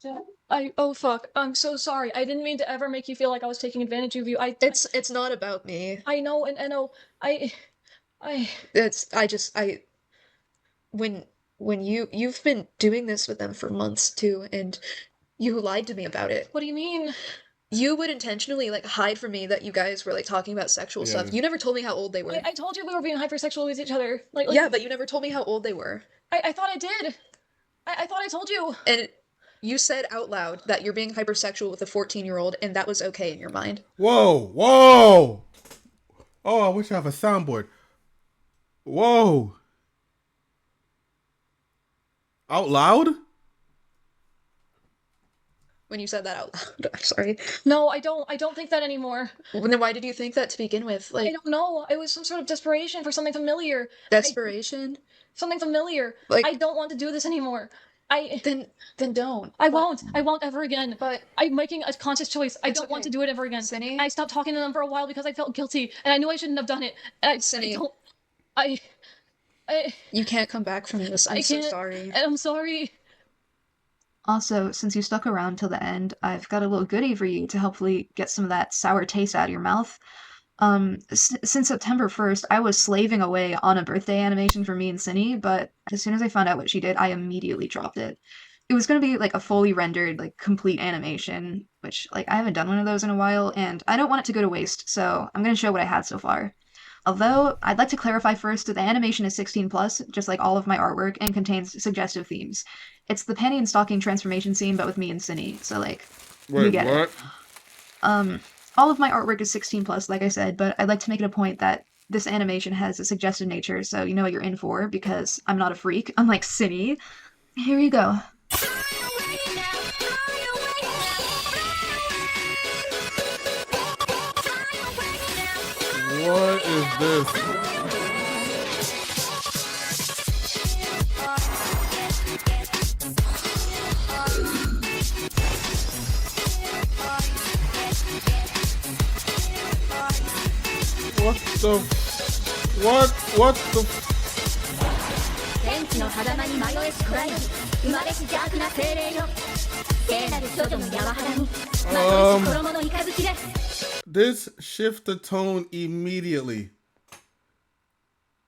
Jack, oh fuck. I'm so sorry. I didn't mean to ever make you feel like I was taking advantage of you. It's not about me. I know, and I know. I It's I just I when you've been doing this with them for months too, and you lied to me about it. What do you mean? You would intentionally like hide from me that you guys were like talking about sexual Yeah, stuff. You never told me how old they were. I told you we were being hypersexual with each other. Yeah, but you never told me how old they were. I thought I did. I thought I told you. And you said out loud that you're being hypersexual with a 14-year-old, and that was okay in your mind. Whoa! Oh, I wish I have a soundboard. Whoa! Out loud? when you said that out loud. I'm sorry. No, I don't think that anymore. Well, then why did you think that to begin with? I Like, don't know. It was some sort of desperation for something familiar. desperation? Something familiar. Like- I don't want to do this anymore. Then don't. I won't. I won't ever again. But I'm making a conscious choice. I It's don't want okay. to do it ever again. Cinny? I stopped talking to them for a while because I felt guilty, and I knew I shouldn't have done it. And I Cinny. don't. I. You can't come back from this. I'm I so can't. sorry. I'm sorry. Also, since you stuck around till the end, I've got a little goodie for you to hopefully get some of that sour taste out of your mouth. Since September 1st, I was slaving away on a birthday animation for me and Cinny, but as soon as I found out what she did, I immediately dropped it. It was gonna be like a fully rendered, like complete animation, which like I haven't done one of those in a while, and I don't want it to go to waste, so I'm gonna show what I had so far. Although, I'd like to clarify first that the animation is 16 plus, just like all of my artwork, and contains suggestive themes. It's the panty and stocking transformation scene, but with me and Cinny, so like, you get it. All of my artwork is 16 plus, like I said, but I'd like to make it a point that this animation has a suggestive nature, so you know what you're in for, because I'm not a freak, unlike Cinny. Here you go. What is this? What the 天地の狭間に迷えし暗闇生まれし邪悪な精霊よ聖なる処女の柔原にまといし衣の雷で This shift the tone immediately.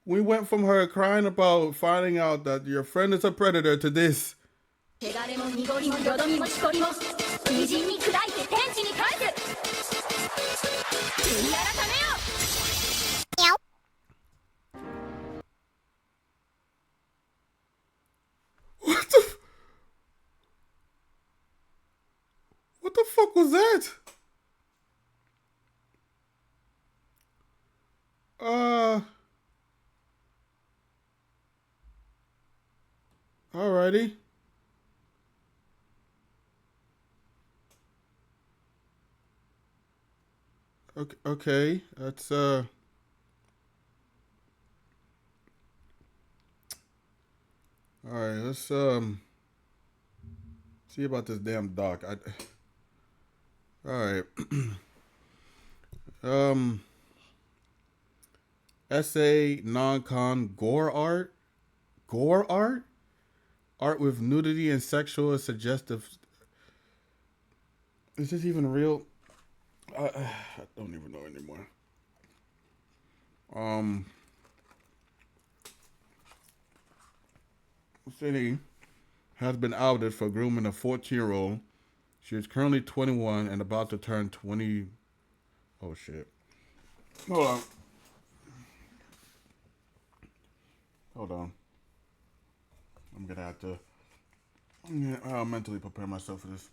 We went from her crying about finding out that your friend is a predator to this. 汚れも濁りもよどみもしこりも虹に砕いて天地に返す悔い改めよ What the fuck was that? Alrighty. Okay, that's all right, let's see about this damn doc. All right. Essay non-con gore art. Gore art? Art with nudity and sexual suggestive. Is this even real? I don't even know anymore. City has been outed for grooming a 14-year-old. She is currently 21 and about to turn 20. Oh shit. Hold on. I'm gonna have to I'll mentally prepare myself for this.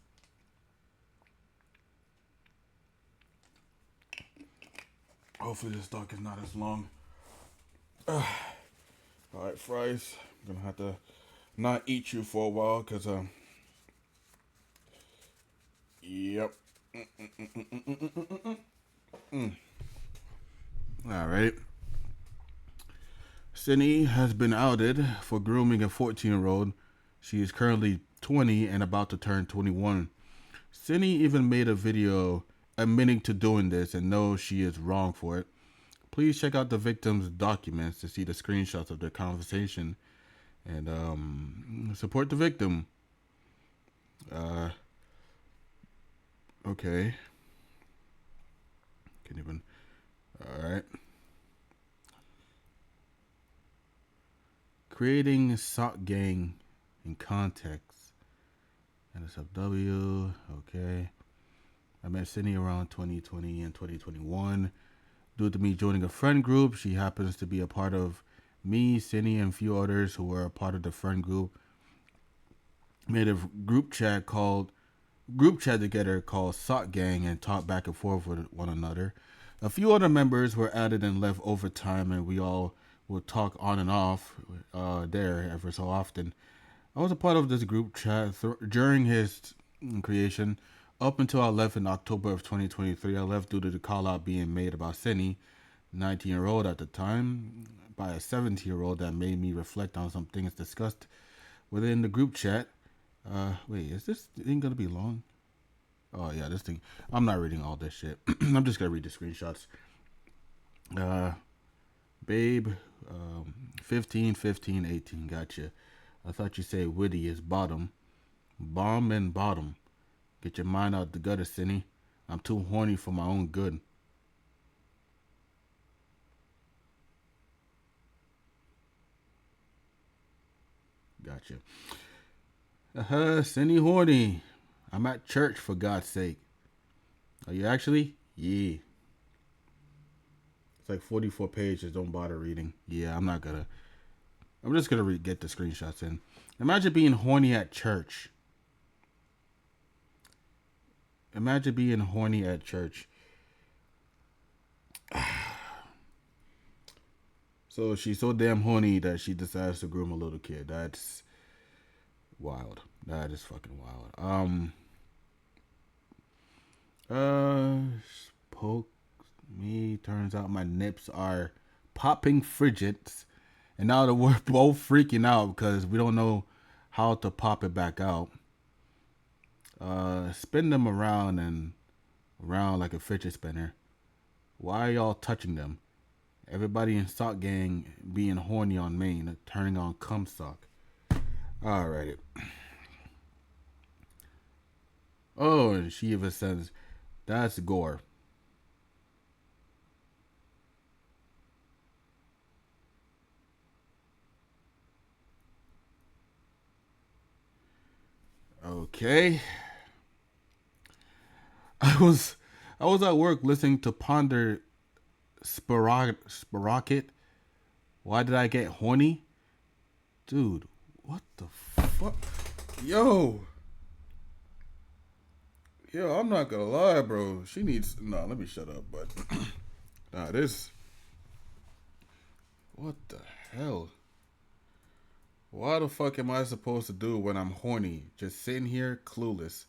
Hopefully this doc is not as long. Alright, fries. I'm gonna have to not eat you for a while because yep. Alright. Cinny has been outed for grooming a 14-year-old. She is currently 20 and about to turn 21. Cinny even made a video admitting to doing this and knows she is wrong for it. Please check out the victim's documents to see the screenshots of their conversation and support the victim. Okay. Can't even. All right. Creating a sock gang in context. NSFW. Okay. I met Cindy around 2020 and 2021. Due to me joining a friend group, she happens to be a part of me, Cindy, and a few others who were a part of the friend group. Made a group chat together called Sock Gang and talked back and forth with one another. A few other members were added and left over time, and we all would talk on and off there ever so often. I was a part of this group chat during his creation. Up until I left in October of 2023, I left due to the call out being made about Cinny, 19-year-old at the time, by a 17-year-old that made me reflect on some things discussed within the group chat. Wait, is this thing gonna be long? Oh yeah, this thing. I'm not reading all this shit. I'm just gonna read the screenshots. Babe, 15, 15, 18. Gotcha. I thought you say witty is bottom. Bomb and bottom. Get your mind out the gutter, Cinny. I'm too horny for my own good. Gotcha. Cinny horny. I'm at church for God's sake. Are you actually? Yeah. It's like 44 pages. Don't bother reading. Yeah, I'm just gonna get the screenshots in. Imagine being horny at church. Imagine being horny at church. So she's so damn horny that she decides to groom a little kid. That's wild. That is fucking wild. Poke me. Turns out my nips are popping frigids. And now that we're both freaking out because we don't know how to pop it back out. Spin them around and around like a fidget spinner. Why are y'all touching them? Everybody in Sock Gang being horny on main, turning on cum sock. Alrighty. Oh, and she even says, that's gore. Okay. I was at work listening to Ponder Sprocket. Why did I get horny? Dude, what the fuck? Yo, I'm not gonna lie, bro. She needs... Nah, let me shut up, but... Nah, this... What the hell? What the fuck am I supposed to do when I'm horny? Just sitting here clueless.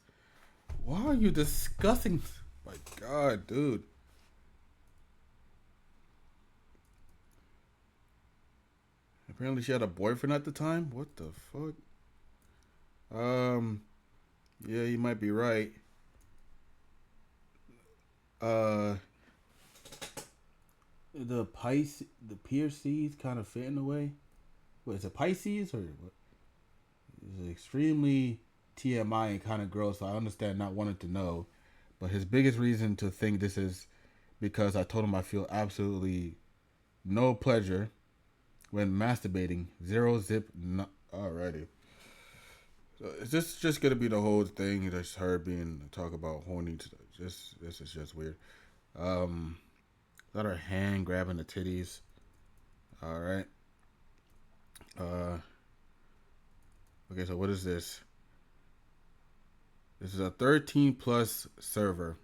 Why are you discussing... My God, dude. Apparently she had a boyfriend at the time? What the fuck? Yeah, you might be right. The Pisces kind of fit in a way. What is it, Pisces or what? It's extremely TMI and kind of gross. So I understand not wanting to know, but his biggest reason to think this is because I told him I feel absolutely no pleasure when masturbating. Zero zip. Alrighty. So is this just gonna be the whole thing? Just her being talk about horny. This is just weird. Got her hand grabbing the titties. All right. Okay, so what is this? This is a 13 plus server.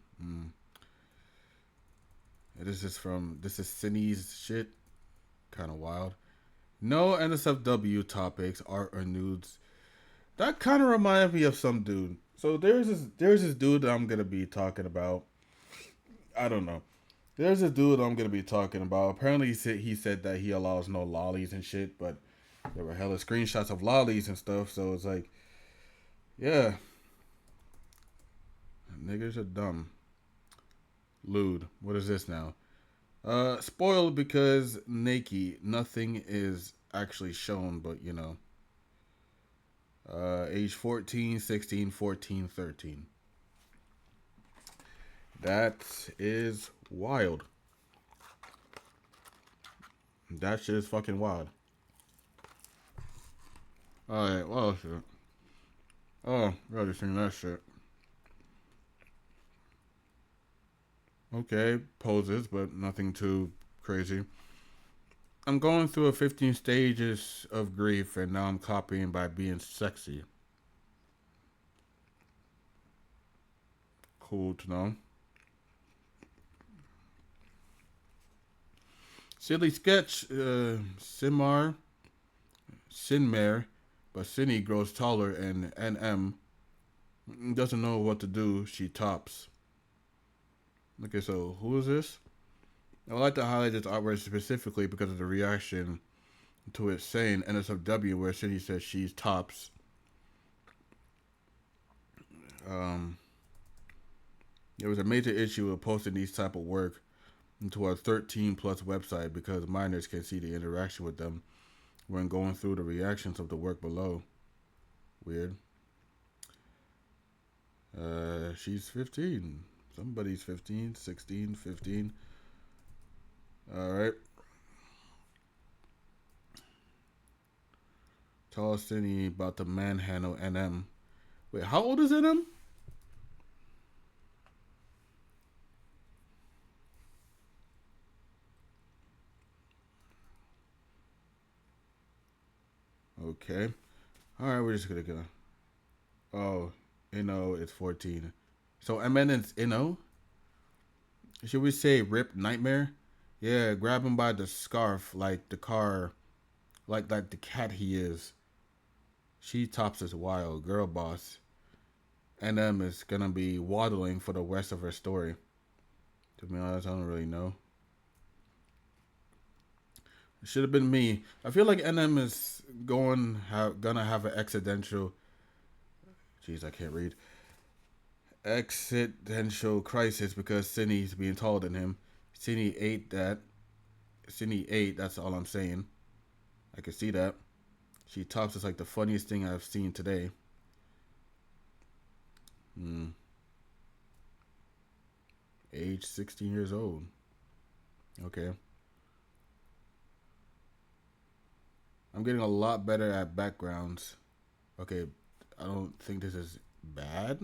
This is Cinny's shit. Kind of wild. No NSFW topics, art or nudes. That kind of reminds me of some dude. So there's this dude that I'm gonna be talking about. I don't know. There's a dude I'm gonna be talking about. Apparently he said that he allows no lollies and shit, but there were hella screenshots of lollies and stuff. So it's like, yeah, niggas are dumb. Lewd. What is this now? Spoiled because naked. Nothing is actually shown, but you know. Age 14, 16, 14, 13. That is wild. That shit is fucking wild. Alright, well, shit. Oh, really seen that shit. Okay, poses, but nothing too crazy. I'm going through a 15 stages of grief, and now I'm copying by being sexy. Cool to know. Silly sketch, Sinmare, but Cinny grows taller and NM. Doesn't know what to do. She tops. Okay, so who is this? I would like to highlight this artwork specifically because of the reaction to it saying NSFW, where Cindy says she's tops. There was a major issue with posting these type of work into a 13 plus website because minors can see the interaction with them when going through the reactions of the work below. Weird. She's 15. Somebody's 15, 16, 15. Alright. Tell Cindy about the manhandle NM. Wait, how old is NM? Okay. Alright, we're just gonna go. Oh, Inno is 14. So MN is Inno? Should we say Rip Nightmare? Yeah, grab him by the scarf like the car, like the cat he is. She tops is wild, girl boss. NM is gonna be waddling for the rest of her story. To be honest, I don't really know. It should have been me. I feel like NM is gonna have an accidental. Jeez, I can't read. Accidental crisis because Cindy's being taller than him. Cindy ate that. Cindy ate. That's all I'm saying. I can see that. She tops is like the funniest thing I've seen today. Age 16 years old. Okay. I'm getting a lot better at backgrounds. Okay, I don't think this is bad.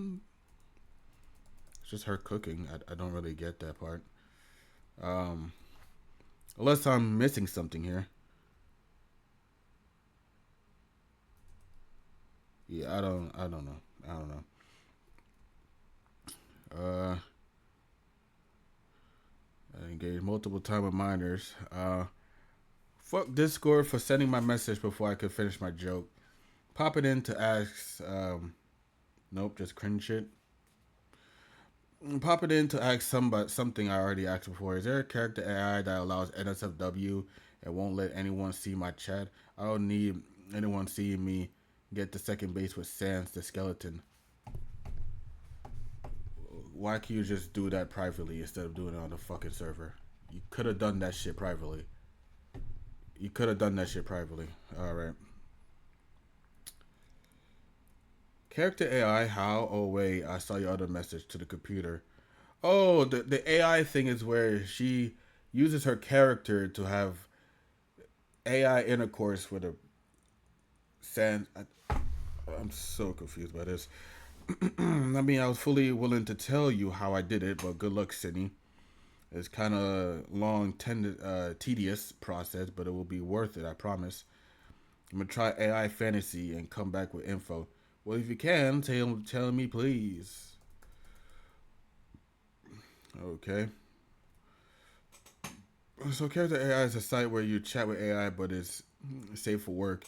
It's just her cooking. I don't really get that part. Unless I'm missing something here. Yeah, I don't know. I engaged multiple time with minors. Fuck Discord for sending my message before I could finish my joke. Pop it in to ask. Nope, just cringe shit. Pop it in to ask something I already asked before. Is there a character AI that allows NSFW and won't let anyone see my chat? I don't need anyone seeing me get to second base with Sans the skeleton. Why can't you just do that privately instead of doing it on the fucking server? You could have done that shit privately. Alright. Character AI, how? Oh, wait. I saw your other message to the computer. Oh, the AI thing is where she uses her character to have AI intercourse with a Sans. I'm so confused by this. I mean, I was fully willing to tell you how I did it, but good luck, Sydney. It's kind of long, tedious process, but it will be worth it, I promise. I'm going to try AI fantasy and come back with info. Well, if you can, tell me, please. Okay. So Character AI is a site where you chat with AI, but it's safe for work.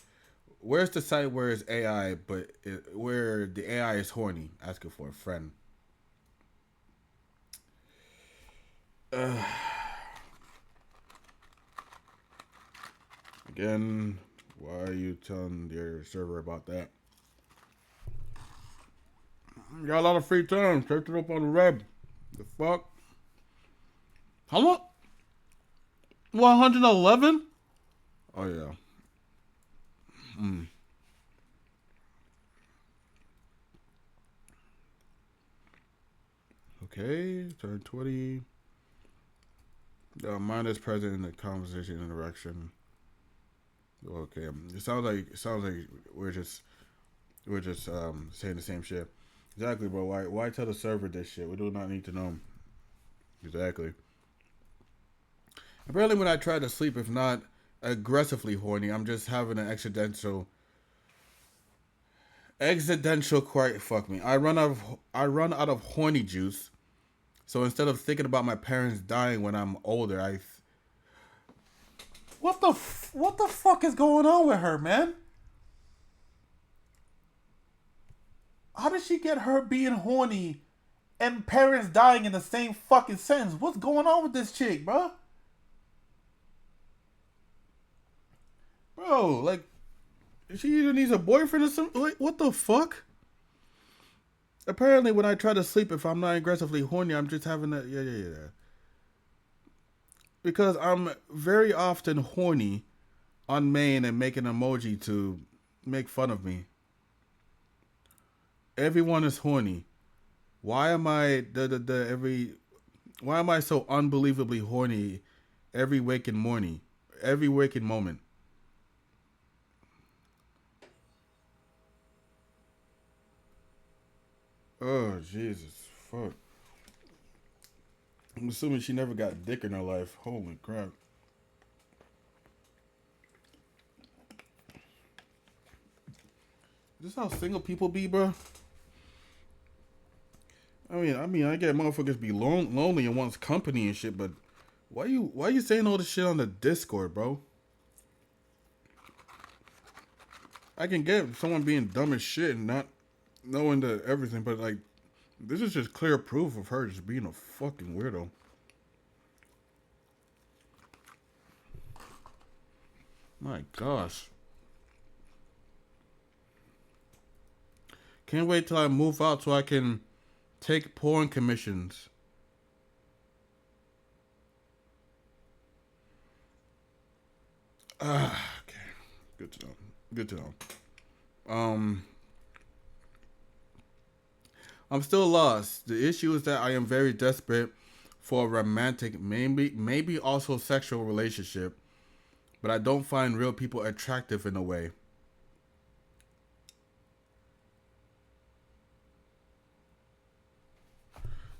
Where's the site where it's AI, but where the AI is horny, asking for a friend? Again, why are you telling your server about that? You got a lot of free time. Search it up on the web. The fuck? How much? 111? Oh, yeah. Okay, turn 20. Mine is present in the conversation interaction. Okay, it sounds like we're just saying the same shit. Exactly, bro. Why tell the server this shit? We do not need to know. Exactly. Apparently, when I try to sleep, if not aggressively horny, I'm just having an accidental. Fuck me. I run out of horny juice. So instead of thinking about my parents dying when I'm older, what the fuck is going on with her, man? how did she get her being horny and parents dying in the same fucking sentence? What's going on with this chick, bro? Bro, like, she either needs a boyfriend or something. Like, what the fuck? Apparently, when I try to sleep, if I'm not aggressively horny, I'm just having that. Yeah. Because I'm very often horny on main and make an emoji to make fun of me. Everyone is horny. Why am I Why am I so unbelievably horny every waking morning, every waking moment? Oh Jesus, fuck! I'm assuming she never got dick in her life. Holy crap! Is this how single people be, bro? I mean, I get motherfuckers be lonely and wants company and shit, but why you saying all this shit on the Discord, bro? I can get someone being dumb as shit and not knowing the everything, but like, this is just clear proof of her just being a fucking weirdo. My gosh. Can't wait till I move out so I can take porn commissions. Okay. Good to know. Good to know. I'm still lost. The issue is that I am very desperate for a romantic, maybe also sexual relationship, but I don't find real people attractive in a way.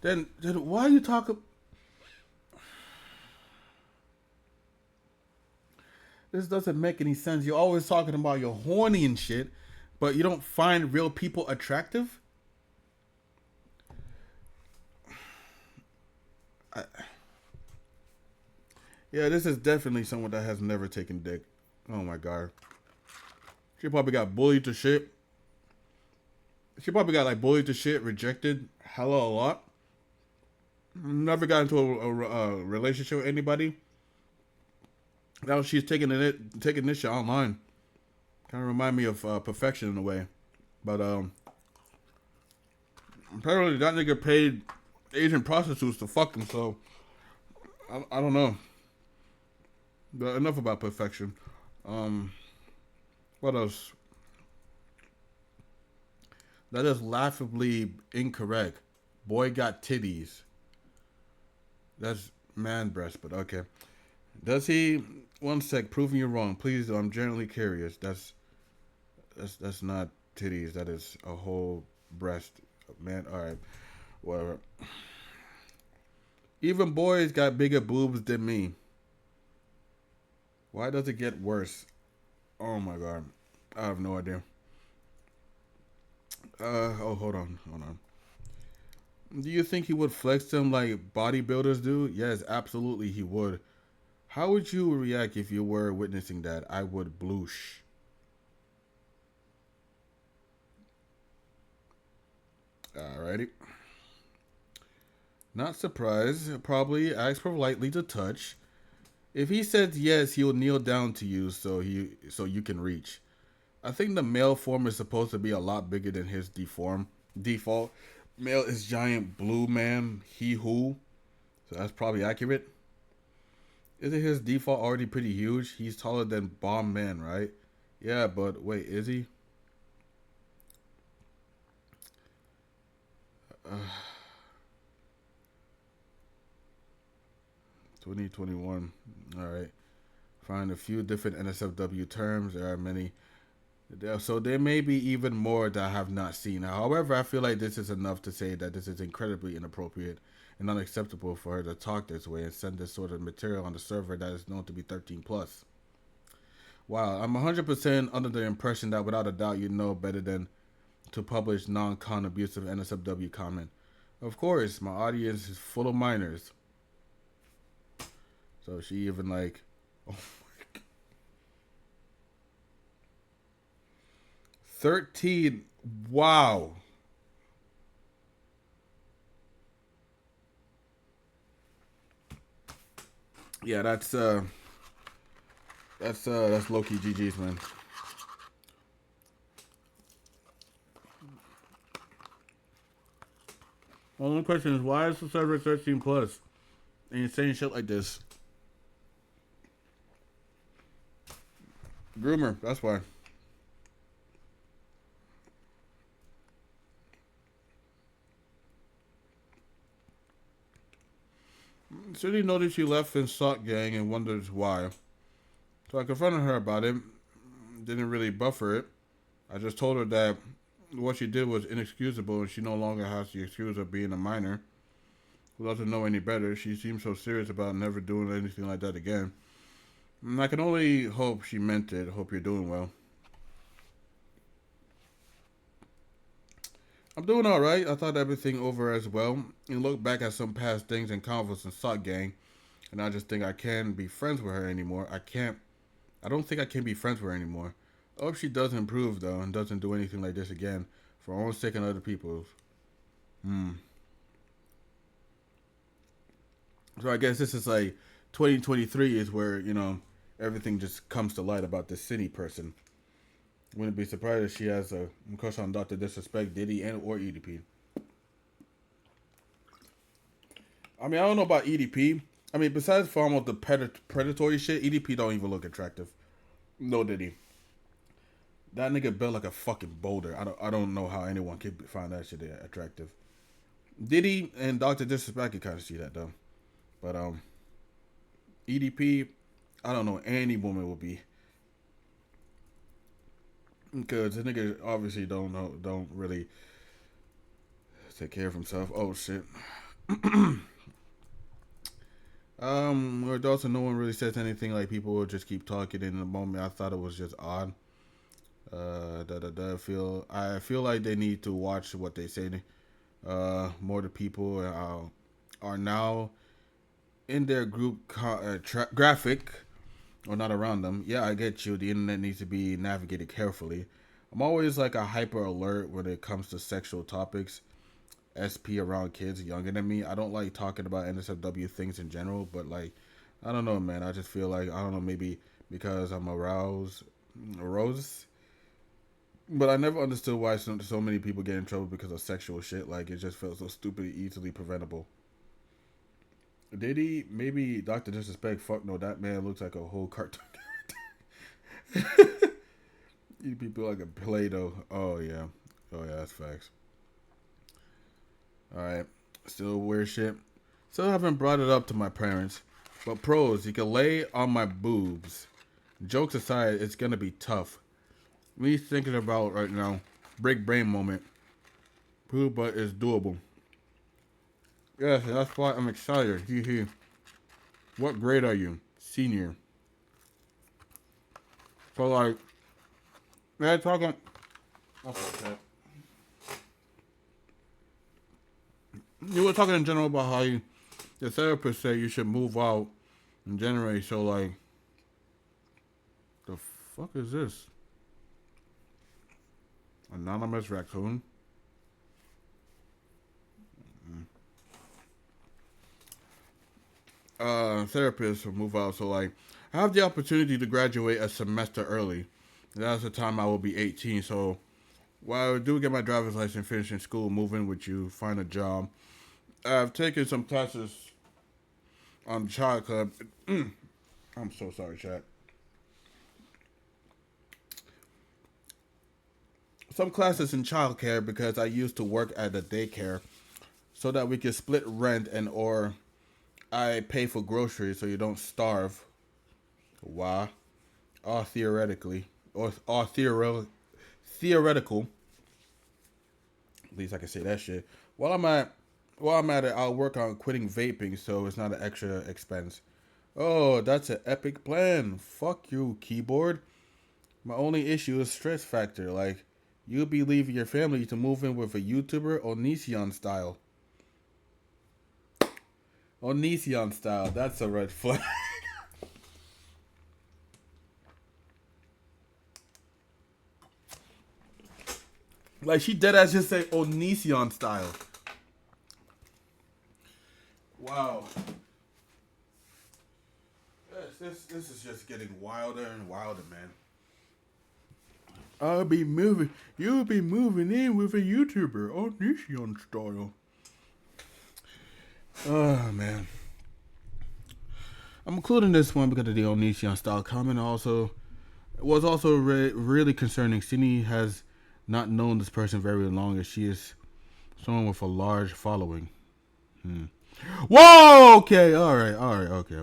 Then why you talk? This doesn't make any sense. You're always talking about you're horny and shit, but you don't find real people attractive? Yeah, this is definitely someone that has never taken dick. Oh my god. She probably got bullied to shit. She probably got like bullied to shit, rejected hella a lot. Never got into a relationship with anybody. Now she's taking this shit online. Kind of remind me of Perfection in a way. But apparently that nigga paid Asian prostitutes to fuck him, so I don't know. But enough about Perfection. What else? That is laughably incorrect. Boy got titties. That's man breast, but okay. Does he? One sec, proving you wrong. Please, I'm genuinely curious. That's not titties. That is a whole breast. Man, alright. Whatever. Even boys got bigger boobs than me. Why does it get worse? Oh my god. I have no idea. Hold on. Do you think he would flex them like bodybuilders do? Yes, absolutely he would. How would you react if you were witnessing that? I would bloosh. Alrighty. Not surprised. Probably ask politely to touch. If he says yes, he'll kneel down to you so you can reach. I think the male form is supposed to be a lot bigger than his default. Male is giant blue man, he who. So that's probably accurate. Isn't his default already pretty huge? He's taller than Bomb Man, right? Yeah, but wait, is he? 2021. Alright. Find a few different NSFW terms. There are many. So there may be even more that I have not seen. However, I feel like this is enough to say that this is incredibly inappropriate and unacceptable for her to talk this way and send this sort of material on the server that is known to be 13 plus. Wow, I'm 100% under the impression that without a doubt you know better than to publish non-con abusive NSFW comment. Of course, my audience is full of minors. So she even like, oh my god. 13, wow. Yeah, that's low key GG's, man. Only question is, why is the server 13 plus? And you're saying shit like this. Groomer, that's why. Cindy noticed she left in Sock Gang and wonders why. So I confronted her about it. Didn't really buffer it. I just told her that what she did was inexcusable and she no longer has the excuse of being a minor who doesn't know any better. She seems so serious about never doing anything like that again. And I can only hope she meant it. Hope you're doing well. I'm doing alright. I thought everything over as well. And look back at some past things and convos and Sock Gang. And I just think I can't be friends with her anymore. I don't think I can be friends with her anymore. I hope she does improve, though, and doesn't do anything like this again for her own sake and other people's. So I guess this is like 2023 is where, you know, everything just comes to light about this Cindy person. Wouldn't be surprised if she has a crush on Dr. Disrespect, Diddy, and or EDP. I mean, I don't know about EDP. I mean, besides for almost the predatory shit, EDP don't even look attractive. No Diddy. That nigga built like a fucking boulder. I don't know how anyone could find that shit attractive. Diddy and Dr. Disrespect, I can kind of see that though. But EDP, I don't know any woman will be. Because the nigga obviously don't really take care of himself. Oh shit. Or also no one really says anything, like people will just keep talking in the moment. I thought it was just odd. I feel like they need to watch what they say. More the people are now in their group graphic or not around them. Yeah, I get you. The internet needs to be navigated carefully. I'm always like a hyper alert when it comes to sexual topics. SP around kids younger than me. I don't like talking about NSFW things in general, but like, I don't know, man. I just feel like, I don't know, maybe because I'm aroused. But I never understood why so many people get in trouble because of sexual shit. Like, it just felt so stupid, easily preventable. Did he? Maybe Dr. Disrespect. Fuck no, that man looks like a whole cartoon character. You people like a Play-Doh. Oh yeah, that's facts. Alright, still weird shit. Still haven't brought it up to my parents. But pros, you can lay on my boobs. Jokes aside, it's gonna be tough. Me thinking about right now, break brain moment. But it's doable. Yes, that's why I'm excited. Hee. What grade are you? Senior. So like, they're talking. Okay. You were talking in general about how the therapist said you should move out in January. So like, the fuck is this? Anonymous raccoon. Therapist will move out. So like, I have the opportunity to graduate a semester early. That's the time I will be 18. So while I do get my driver's license, finish in school, move in with you, find a job. I've taken some classes on Child Club. I'm so sorry, chat. Some classes in childcare because I used to work at a daycare, so that we can split rent and or I pay for groceries so you don't starve. Why? All theoretically, or all theoretical. At least I can say that shit. While I'm at it, I'll work on quitting vaping so it's not an extra expense. Oh, that's an epic plan. Fuck you, keyboard. My only issue is stress factor. Like, you'll be leaving your family to move in with a YouTuber Onision style. Onision style. That's a red flag. Like, she dead ass just say Onision style. Wow. This is just getting wilder and wilder, man. I'll be moving. You'll be moving in with a YouTuber, Onision style. Oh man. I'm including this one because of the Onision style comment. Also, it was also really concerning. Cindy has not known this person very long, as she is someone with a large following. Whoa! Okay, all right, okay.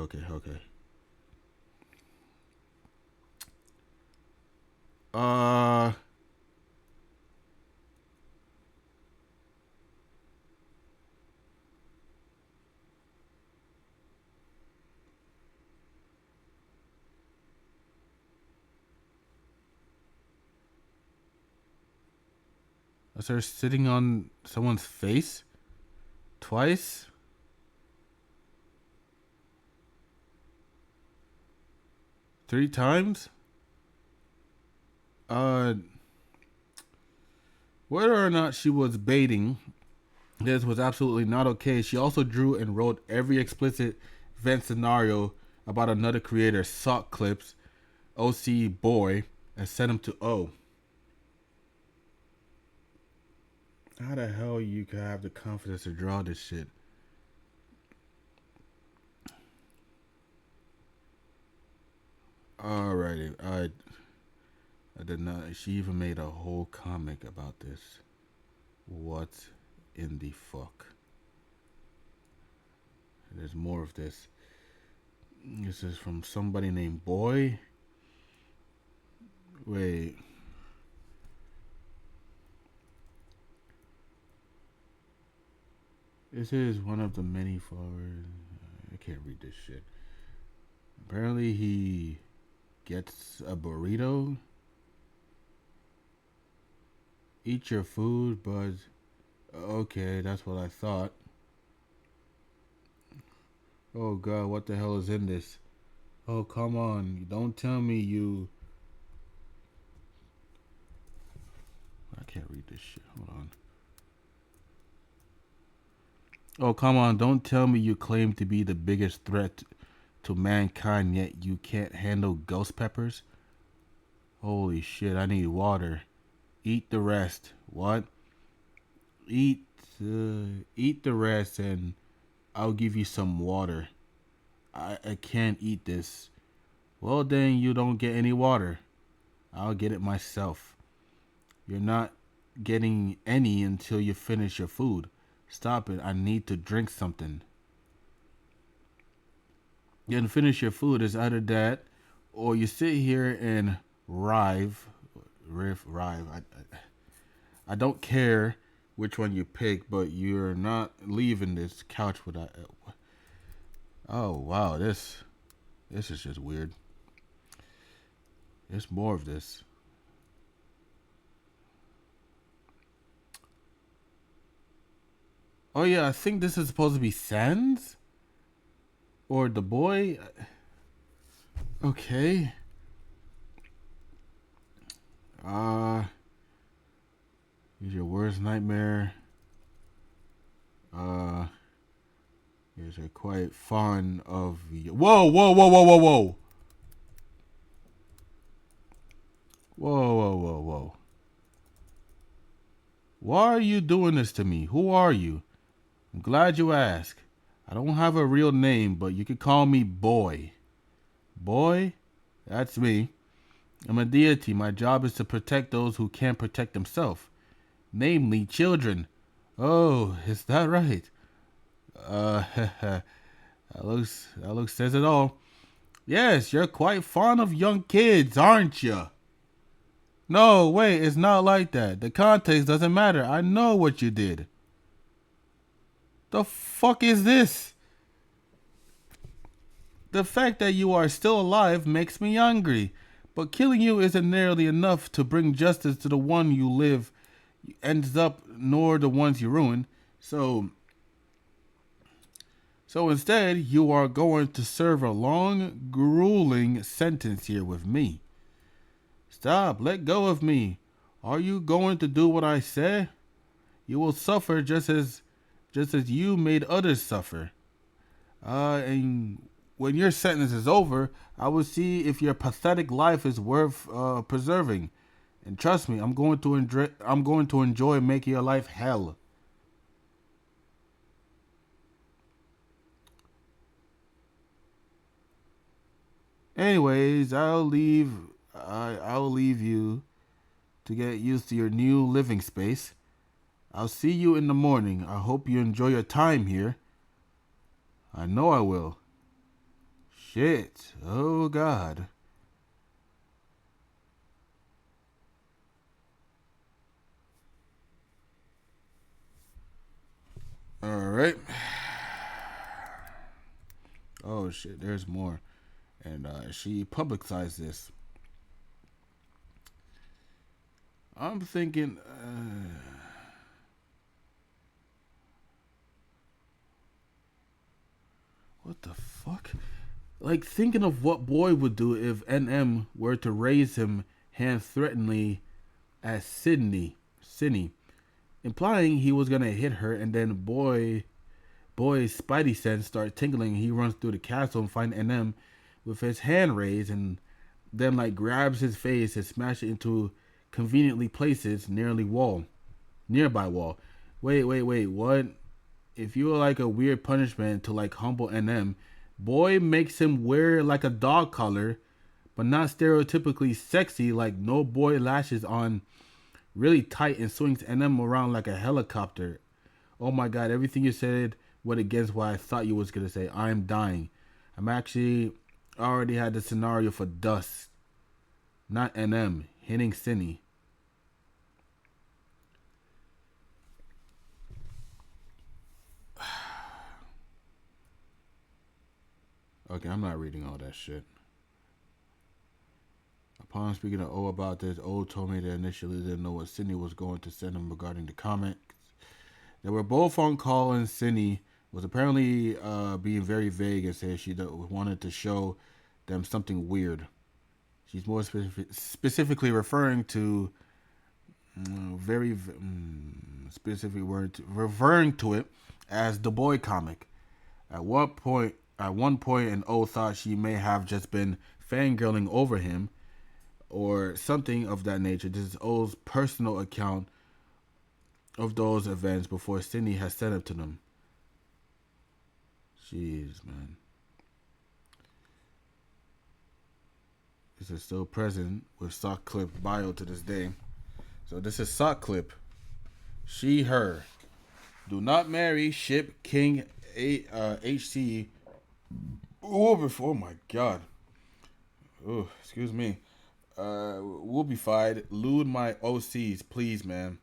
Is her sitting on someone's face? Twice? Three times? Whether or not she was baiting, this was absolutely not okay. She also drew and wrote every explicit event scenario about another creator's sock clips, OC boy, and sent him to O. How the hell you could have the confidence to draw this shit? Alrighty, I did not. She even made a whole comic about this. What in the fuck? There's more of this. This is from somebody named Boy. Wait. This is one of the many followers. I can't read this shit. Apparently he gets a burrito. Eat your food, but okay, that's what I thought. Oh god, what the hell is in this? Oh, come on. Don't tell me you... I can't read this shit. Hold on. Oh, come on. Don't tell me you claim to be the biggest threat to mankind, yet you can't handle ghost peppers? Holy shit, I need water. Eat the rest. What? Eat the rest and I'll give you some water. I can't eat this. Well, then you don't get any water. I'll get it myself. You're not getting any until you finish your food. Stop it. I need to drink something. You can finish your food. It's either that or you sit here and rive. I don't care which one you pick, but you're not leaving this couch without... Oh, wow. This is just weird. There's more of this. Oh, yeah. I think this is supposed to be Sans? Or the boy? Okay. Here's your worst nightmare. You're quite fond of... Whoa. Why are you doing this to me? Who are you? I'm glad you asked. I don't have a real name, but you could call me Boy. Boy? That's me. I'm a deity. My job is to protect those who can't protect themselves. Namely, children. Oh, is that right? That looks says it all. Yes, you're quite fond of young kids, aren't you? No, wait, it's not like that. The context doesn't matter. I know what you did. The fuck is this? The fact that you are still alive makes me angry. But killing you isn't nearly enough to bring justice to the one you live ends up, nor the ones you ruin. So instead, you are going to serve a long, grueling sentence here with me. Stop, let go of me. Are you going to do what I say? You will suffer just as you made others suffer. And when your sentence is over, I will see if your pathetic life is worth preserving. And trust me, I'm going to enjoy making your life hell. Anyways, I'll leave you to get used to your new living space. I'll see you in the morning. I hope you enjoy your time here. I know I will. Shit. Oh, God. All right. Oh, shit. There's more. And she publicized this. I'm thinking... what the fuck? Like, thinking of what Boy would do if NM were to raise him hand-threateningly at Synni, implying he was gonna hit her, and then Boy's spidey sense start tingling. He runs through the castle and finds NM with his hand raised, and then like grabs his face and smash it into conveniently places nearby wall. Wait, what? If you were like a weird punishment to like humble NM, Boy makes him wear like a dog collar, but not stereotypically sexy. Like no boy lashes on really tight and swings NM around like a helicopter. Oh my god, everything you said went against what I thought you was gonna say. I'm dying. I'm actually already had the scenario for Dust, not NM, hitting Synni. Okay, I'm not reading all that shit. Upon speaking to O about this, O told me that initially didn't know what Synni was going to send him regarding the comments. They were both on call, and Synni was apparently being very vague and said she wanted to show them something weird. She's more specifically referring to very specific word, referring to it as the Boy comic. At one point, and O thought she may have just been fangirling over him or something of that nature. This is O's personal account of those events before Synni has sent it to them. Jeez, man. This is still present with Sock Clip bio to this day. So this is Sock Clip. She, her. Do not marry, ship, King, HC. Oh my god. Oh, excuse me. We'll be fine. Lewd my OCs, please, man.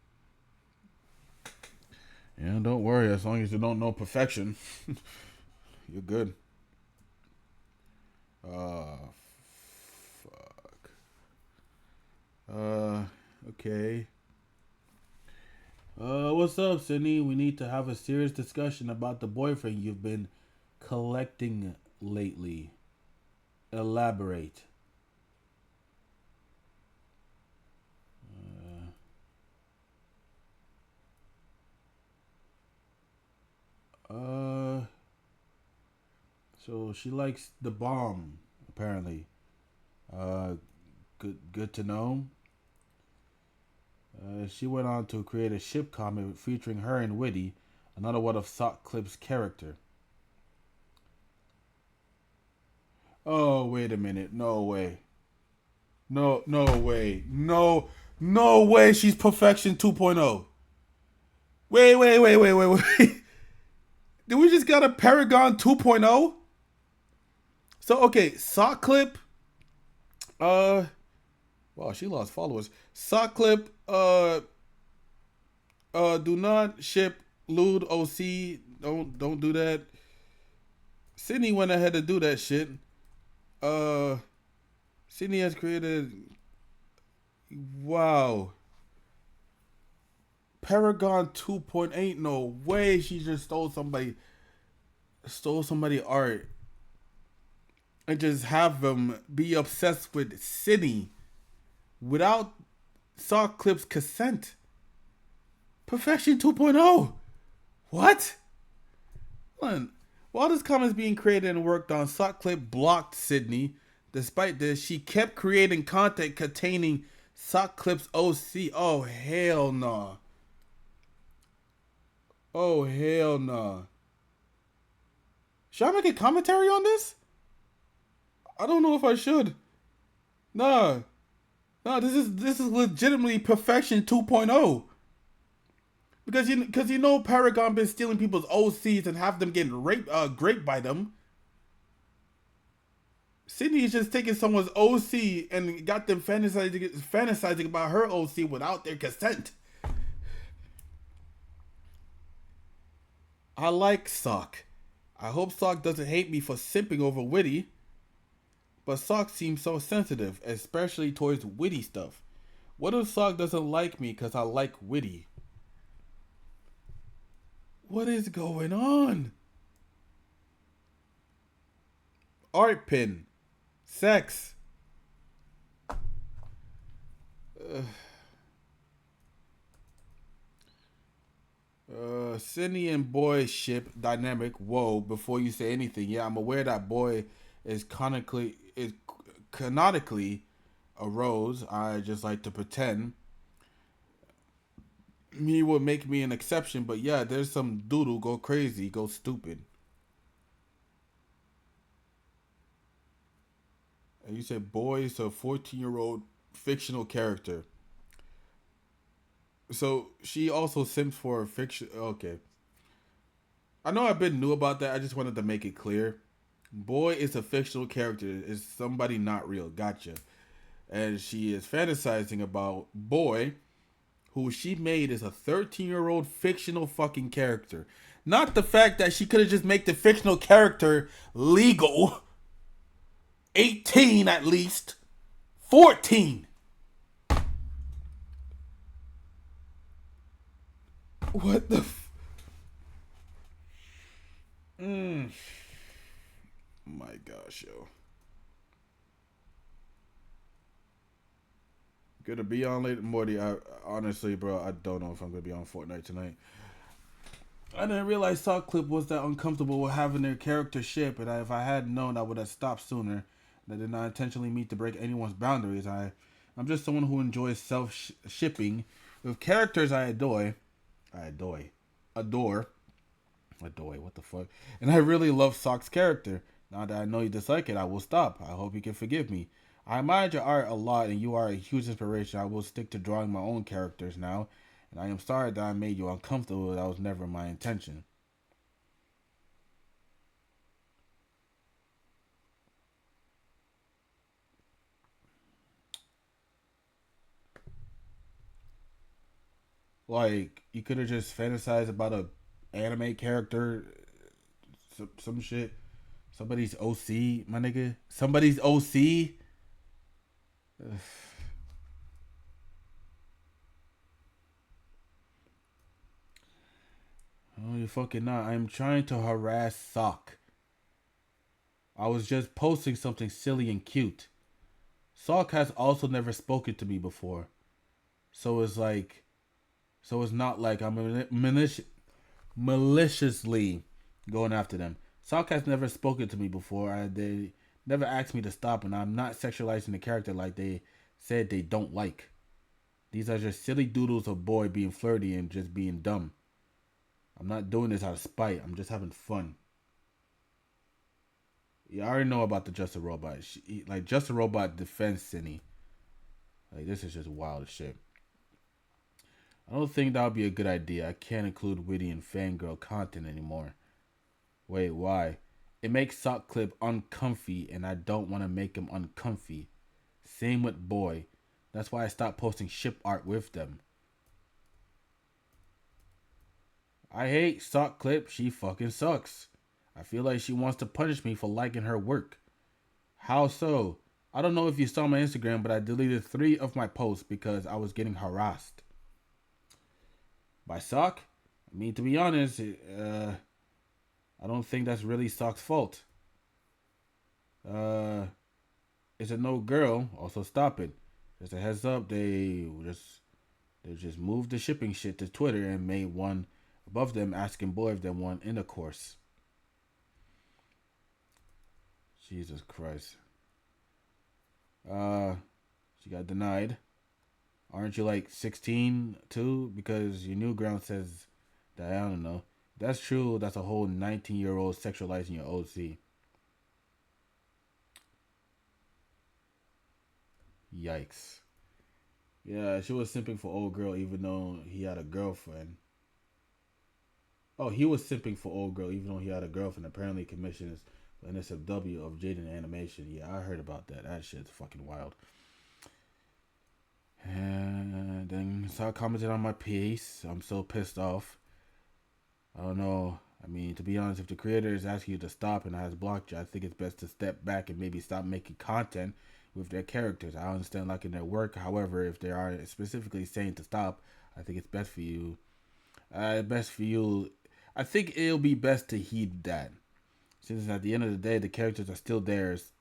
Yeah, don't worry. As long as you don't know perfection, you're good. Fuck. Okay. What's up, Synni? We need to have a serious discussion about the boyfriend you've been collecting lately. Elaborate. So she likes the bomb, apparently. Good to know. She went on to create a ship comic featuring her and Witty, another one of Sock Clip's character. Oh, wait a minute. No way. No way. No way she's Perfection 2.0. Wait. Did we just got a Paragon 2.0? So, okay, Sock Clip. Wow, she lost followers. Sock Clip, do not ship lewd OC. Don't do that. Synni went ahead to do that shit. Synni has created, wow, Paragon 2.8. No way she just stole somebody art and just have them be obsessed with Synni without Sock Clip's consent. Perfection 2.0. What? While this comment is being created and worked on, Sock Clip blocked Sydney. Despite this, she kept creating content containing Sock Clip's OC. Oh, hell nah. Oh, hell nah. Should I make a commentary on this? I don't know if I should. Nah. Nah, this is legitimately perfection 2.0. Because you know Paragon been stealing people's OCs and have them getting raped by them. Sydney is just taking someone's OC and got them fantasizing about her OC without their consent. I like Sock. I hope Sock doesn't hate me for simping over Witty. But Sock seems so sensitive, especially towards Witty stuff. What if Sock doesn't like me because I like Witty? What is going on? Art pin. Sex. Sydney and Boy ship dynamic. Whoa, before you say anything, yeah, I'm aware that Boy is canonically a rose. I just like to pretend. Me would make me an exception, but yeah, there's some doodle go crazy, go stupid. And you said Boy is a 14-year-old fictional character. So she also simps for a fiction. Okay. I know I've been new about that. I just wanted to make it clear. Boy is a fictional character. Is somebody not real. Gotcha. And she is fantasizing about Boy, who she made is a 13-year-old fictional fucking character. Not the fact that she could have just made the fictional character legal. 18 at least. 14. What the My gosh, yo. Gonna be on later, Morty. Honestly, bro, I don't know if I'm gonna be on Fortnite tonight. I didn't realize Sock Clip was that uncomfortable with having their character ship, and if I had known, I would have stopped sooner. I did not intentionally mean to break anyone's boundaries. I'm just someone who enjoys self-shipping with characters I adore. What the fuck? And I really love Sock's character. Now that I know you dislike it, I will stop. I hope you can forgive me. I admire your art a lot, and you are a huge inspiration. I will stick to drawing my own characters now, and I am sorry that I made you uncomfortable. That was never my intention. Like, you could have just fantasized about a anime character, some shit. Somebody's OC, my nigga. Somebody's OC. Ugh. Oh, you're fucking not. I'm trying to harass Sock. I was just posting something silly and cute. Sock has also never spoken to me before. So it's not like I'm maliciously going after them. Sock has never spoken to me before. They never asked me to stop, and I'm not sexualizing the character like they said they don't like. These are just silly doodles of Boy being flirty and just being dumb. I'm not doing this out of spite. I'm just having fun. Yeah, I already know about the Just a Robot. Just a Robot defends Cinny. Like, this is just wild as shit. I don't think that would be a good idea. I can't include witty and fangirl content anymore. Wait, why? It makes Sock Clip uncomfy, and I don't want to make him uncomfy. Same with Boy. That's why I stopped posting ship art with them. I hate Sock Clip. She fucking sucks. I feel like she wants to punish me for liking her work. How so? I don't know if you saw my Instagram, but I deleted 3 of my posts because I was getting harassed. By Sock? I mean, to be honest, I don't think that's really Sock's fault. It's a no girl. Also, stop it. Just a heads up, they just moved the shipping shit to Twitter and made one above them asking Boy if they want intercourse. Jesus Christ. She got denied. Aren't you like 16 too? Because your new ground says that, I don't know. That's true. That's a whole 19-year-old sexualizing your OC. Yikes. Yeah, she was simping for old girl even though he had a girlfriend. Oh, he was simping for old girl even though he had a girlfriend. Apparently commissions for NSFW of Jaden Animation. Yeah, I heard about that. That shit's fucking wild. And then so I commented on my piece. I'm so pissed off. I don't know. I mean, to be honest, if the creator is asking you to stop and has blocked you, I think it's best to step back and maybe stop making content with their characters. I understand liking their work. However, if they are specifically saying to stop, I think it's best for you. I think it'll be best to heed that. Since at the end of the day, the characters are still theirs,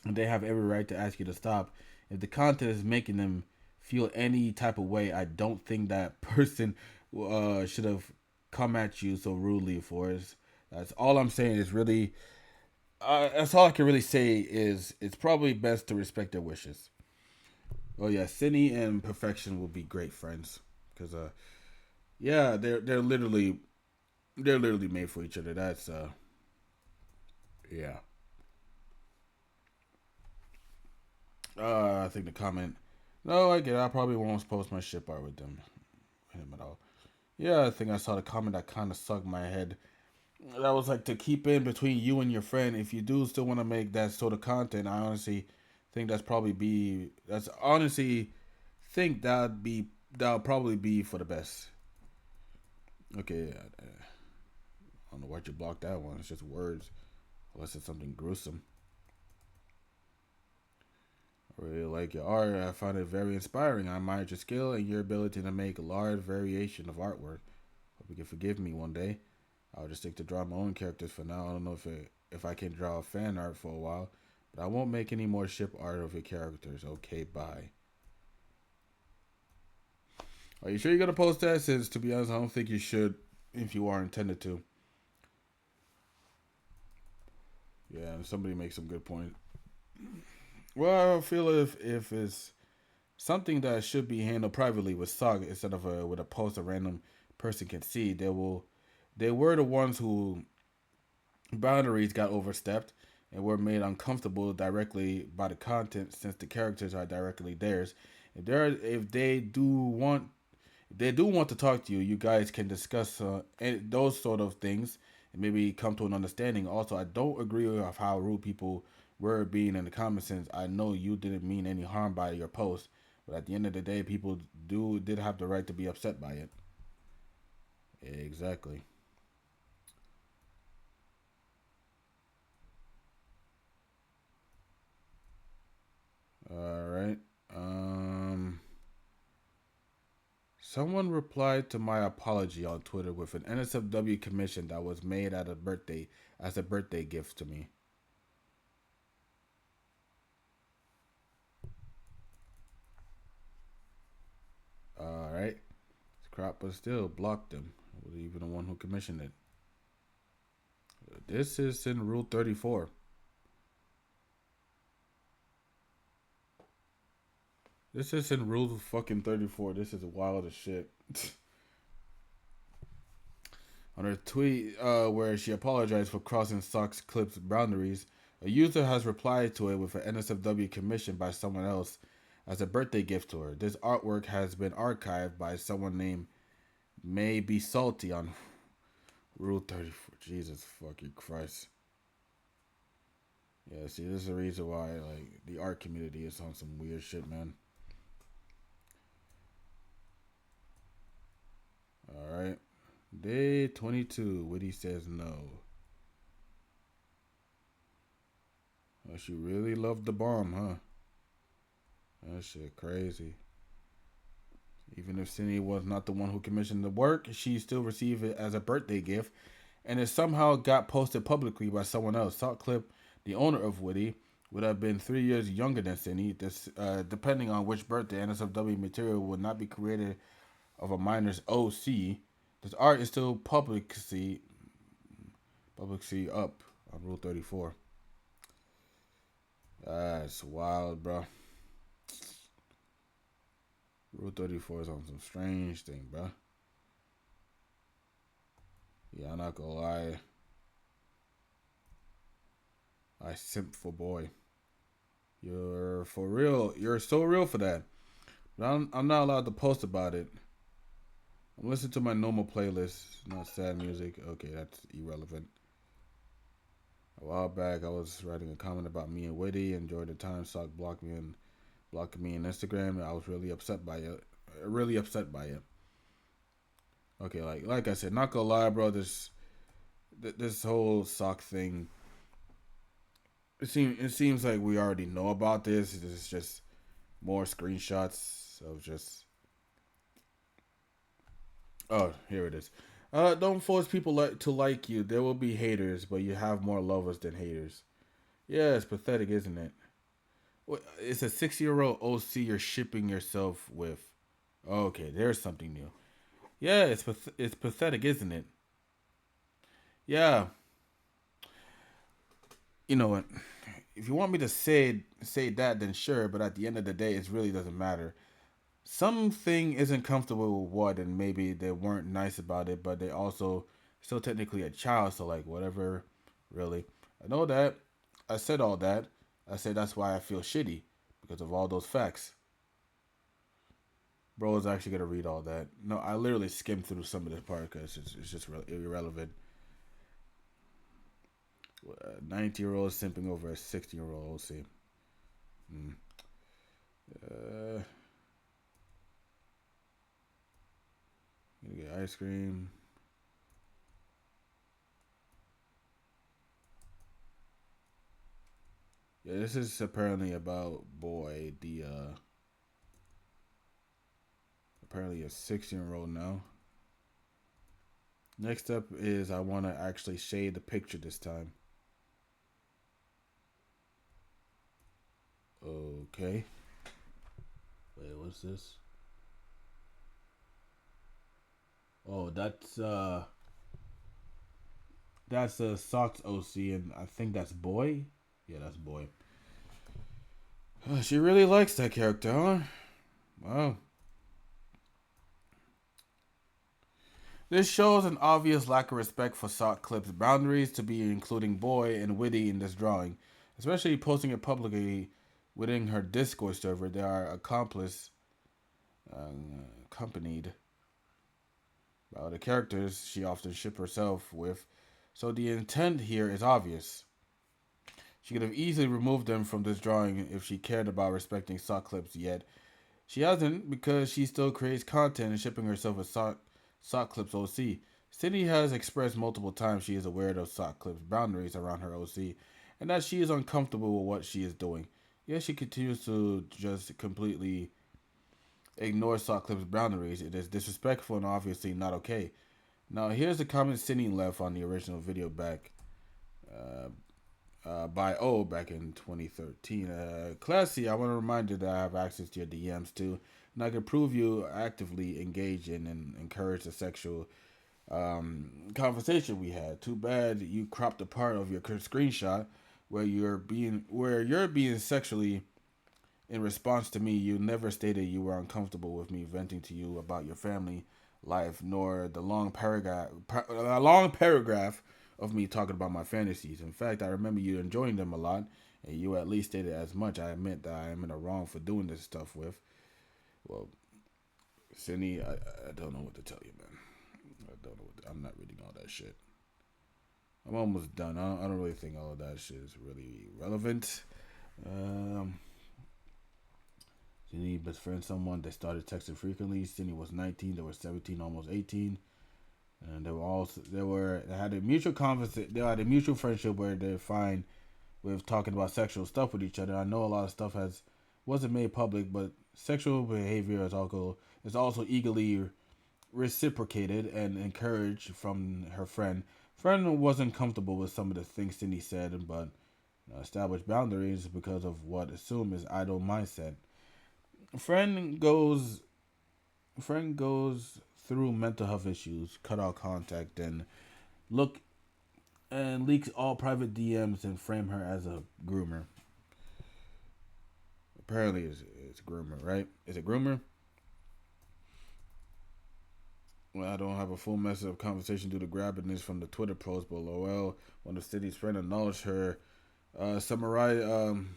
and they have every right to ask you to stop. If the content is making them feel any type of way, I don't think that person should have come at you so rudely for it. That's all I'm saying. Is really that's all I can really say is it's probably best to respect their wishes. Oh yeah, Cindy and Perfection will be great friends because yeah, they're literally made for each other. That's yeah. I think the comment. No, I get it. I probably won't post my ship art with him at all. Yeah, I think I saw the comment that kind of sucked my head. That was like to keep in between you and your friend. If you do still want to make that sort of content, I honestly think that's honestly think that'll probably be for the best. Okay, I don't know why'd you block that one. It's just words, unless it's something gruesome. I really like your art. I find it very inspiring. I admire your skill and your ability to make a large variation of artwork. Hope you can forgive me one day. I'll just stick to draw my own characters for now. I don't know if I can draw fan art for a while, but I won't make any more ship art of your characters. Okay, bye. Are you sure you're gonna post that? Since to be honest, I don't think you should if you are intended to. Yeah, somebody makes some good point. Well, I feel if it's something that should be handled privately with SOG instead of with a post a random person can see, they were the ones who boundaries got overstepped and were made uncomfortable directly by the content since the characters are directly theirs. If they do want to talk to you, you guys can discuss those sort of things and maybe come to an understanding. Also, I don't agree with how rude people were being in the comments since I know you didn't mean any harm by your post, but at the end of the day, people did have the right to be upset by it. Exactly. All right. Someone replied to my apology on Twitter with an NSFW commission that was made as a birthday gift to me. All right. Crop, but still blocked him. I was even the one who commissioned it. This is in Rule 34. This is in Rule fucking 34. This is wild as shit. On her tweet where she apologized for crossing Sox Clip's boundaries, a user has replied to it with an NSFW commission by someone else as a birthday gift to her. This artwork has been archived by someone named May Be Salty on Rule 34. Jesus fucking Christ. Yeah, see, this is the reason why like the art community is on some weird shit, man. Alright. Day 22. Witty says no. Oh, she really loved the bomb, huh? That shit crazy. Even if Cindy was not the one who commissioned the work, she still received it as a birthday gift, and it somehow got posted publicly by someone else. Salt Clip, the owner of Witty, would have been 3 years younger than Cindy. This, depending on which birthday, NSFW material would not be created of a minor's OC. This art is still publicly up on Rule 34. That's wild, bro. Rule 34 is on some strange thing, bro. Yeah, I'm not gonna lie. I simp for boy. You're for real. You're so real for that. But I'm not allowed to post about it. I'm listening to my normal playlist. Not sad music. Okay, that's irrelevant. A while back, I was writing a comment about me and Witty. Enjoyed the time Sock blocking me on Instagram. I was really upset by it. Really upset by it. Okay, like I said, not gonna lie, bro. This whole Sock thing. It seems like we already know about this. It's just more screenshots of just. Oh, here it is. Don't force people to like you. There will be haters, but you have more lovers than haters. Yeah, it's pathetic, isn't it? It's a 6-year-old OC you're shipping yourself with. Okay, there's something new. Yeah, it's pathetic, isn't it? Yeah. You know what? If you want me to say that, then sure. But at the end of the day, it really doesn't matter. Something isn't comfortable with what, and maybe they weren't nice about it, but they also still technically a child. So like whatever, really. I know that. I said all that. I said that's why I feel shitty because of all those facts. Bro is actually gonna read all that. No, I literally skimmed through some of this part because it's just irrelevant. 90-year-old simping over a 60-year-old. See. Uh, gonna get ice cream. Yeah, this is apparently about boy, the apparently a 16-year-old now. Next up is I want to actually shade the picture this time. Okay. Wait, what's this? Oh, that's a Socks OC, and I think that's boy. Yeah, that's boy. She really likes that character, huh? Wow. This shows an obvious lack of respect for Sock Clip's boundaries to be including boy and witty in this drawing, especially posting it publicly within her Discord server. They are accompanied by the characters she often ship herself with, so the intent here is obvious. She could have easily removed them from this drawing if she cared about respecting Sock Clips, yet she hasn't because she still creates content and shipping herself with Sock Clips OC. Cindy has expressed multiple times she is aware of Sock Clips' boundaries around her OC and that she is uncomfortable with what she is doing. Yet she continues to just completely ignore Sock Clips' boundaries. It is disrespectful and obviously not okay. Now here's the comment Cindy left on the original video back by O back in 2013. Classy, I want to remind you that I have access to your DMs too, and I can prove you actively engage in and encourage the sexual conversation we had. Too bad you cropped a part of your screenshot where you're being sexually in response to me. You never stated you were uncomfortable with me venting to you about your family life, nor the long paragraph of me talking about my fantasies. In fact, I remember you enjoying them a lot, and you at least stated as much. I admit that I am in the wrong for doing this stuff with. Well, Cindy, I don't know what to tell you, man. I don't know. I'm not reading all that shit. I'm almost done. I don't really think all of that shit is really relevant. Cindy best friend someone that started texting frequently. Cindy was 19. They were 17, almost 18. And they had a mutual friendship where they're fine with talking about sexual stuff with each other. I know a lot of stuff wasn't made public, but sexual behavior is also eagerly reciprocated and encouraged from her friend. Friend wasn't comfortable with some of the things Cindy said, but established boundaries because of what assumed is idle mindset. Friend goes through mental health issues, cut out contact, and leaks all private DMs and frame her as a groomer. apparently it's groomer, right? Is it groomer? Well, I don't have a full message of conversation due to grabbing this from the Twitter post, but lol, when the city's friend acknowledged her summarizing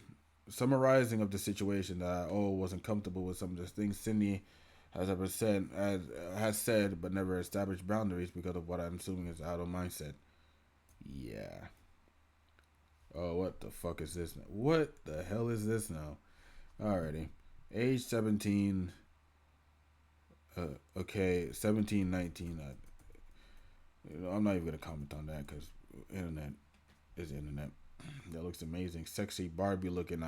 of the situation that wasn't comfortable with some of the things Cindy has said, but never established boundaries because of what I'm assuming is out of mindset. Yeah. Oh, what the fuck is this now? What the hell is this now? Alrighty. Age 17. Okay, 17, 19. I'm not even going to comment on that because internet is internet. That looks amazing. Sexy Barbie looking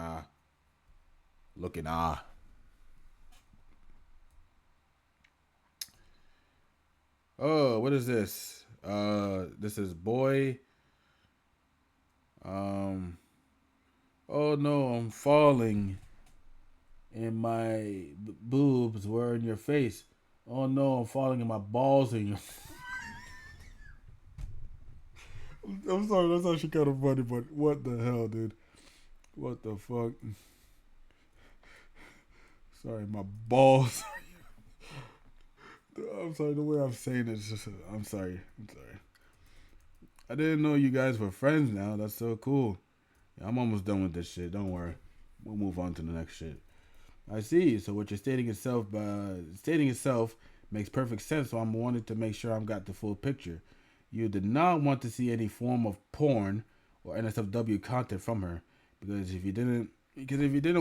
Oh, what is this? This is boy. Oh no, I'm falling. And my boobs were in your face. Oh no, I'm falling and my balls in your. I'm sorry, that's actually kind of funny, but what the hell, dude? What the fuck? Sorry, my balls. I'm sorry, the way I'm saying it is just. I'm sorry. I didn't know you guys were friends now. That's so cool. Yeah, I'm almost done with this shit. Don't worry. We'll move on to the next shit. I see. So what you're stating itself makes perfect sense. So I'm wanting to make sure I've got the full picture. You did not want to see any form of porn or NSFW content from her because if you didn't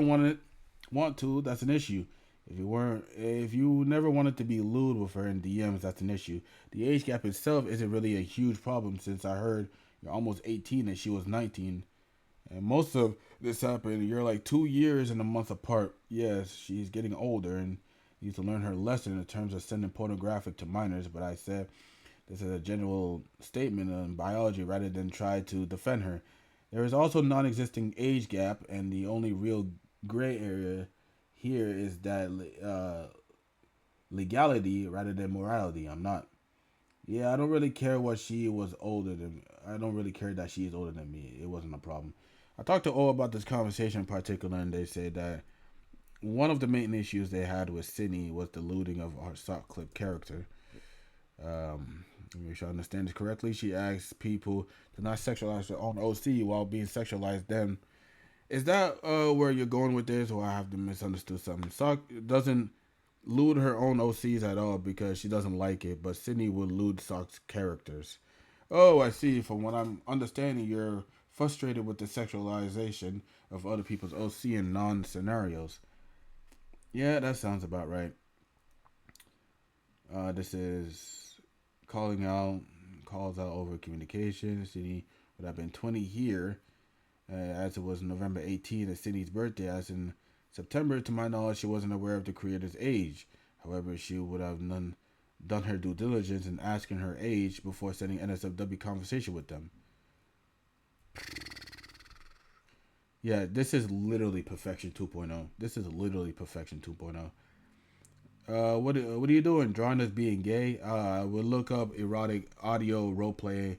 want to, that's an issue. If you never wanted to be lewd with her in DMs, that's an issue. The age gap itself isn't really a huge problem since I heard you're almost 18 and she was 19. And most of this happened, you're like 2 years and a month apart. Yes, she's getting older and needs to learn her lesson in terms of sending pornographic to minors, but I said this is a general statement on biology rather than try to defend her. There is also non-existing age gap, and the only real gray area here is that legality rather than morality. I'm not. Yeah, I don't really care what she was older than. I don't really care that she is older than me. It wasn't a problem. I talked to O about this conversation in particular, and they said that one of the main issues they had with Sydney was the looting of her sock clip character. Make sure I understand this correctly. She asked people to not sexualize their own OC while being sexualized them. Is that where you're going with this, or I have to misunderstood something? Sock doesn't lewd her own OCs at all because she doesn't like it, but Sydney will lewd Sock's characters. Oh, I see. From what I'm understanding, you're frustrated with the sexualization of other people's OC in non-scenarios. Yeah, that sounds about right. This is calls out over communication. Sydney would have been 20 here, as it was November 18th, Sydney's birthday. As in September, to my knowledge, she wasn't aware of the creator's age. However, she would have done her due diligence in asking her age before sending NSFW conversation with them. Yeah, this is literally Perfection 2.0. This is literally Perfection 2.0. What are you doing? Drawing us being gay? We'll look up erotic audio roleplay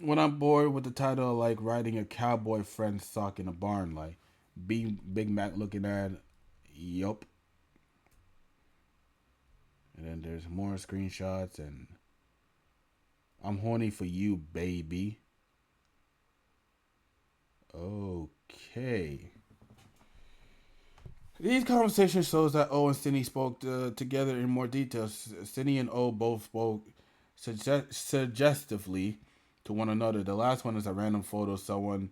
when I'm bored with the title, like riding a cowboy friend sock in a barn, like Big Mac looking at. Yup. And then there's more screenshots, and I'm horny for you, baby. Okay. These conversations shows that O and Cindy spoke together in more detail. Cindy and O both spoke suggestively to one another. The last one is a random photo of someone.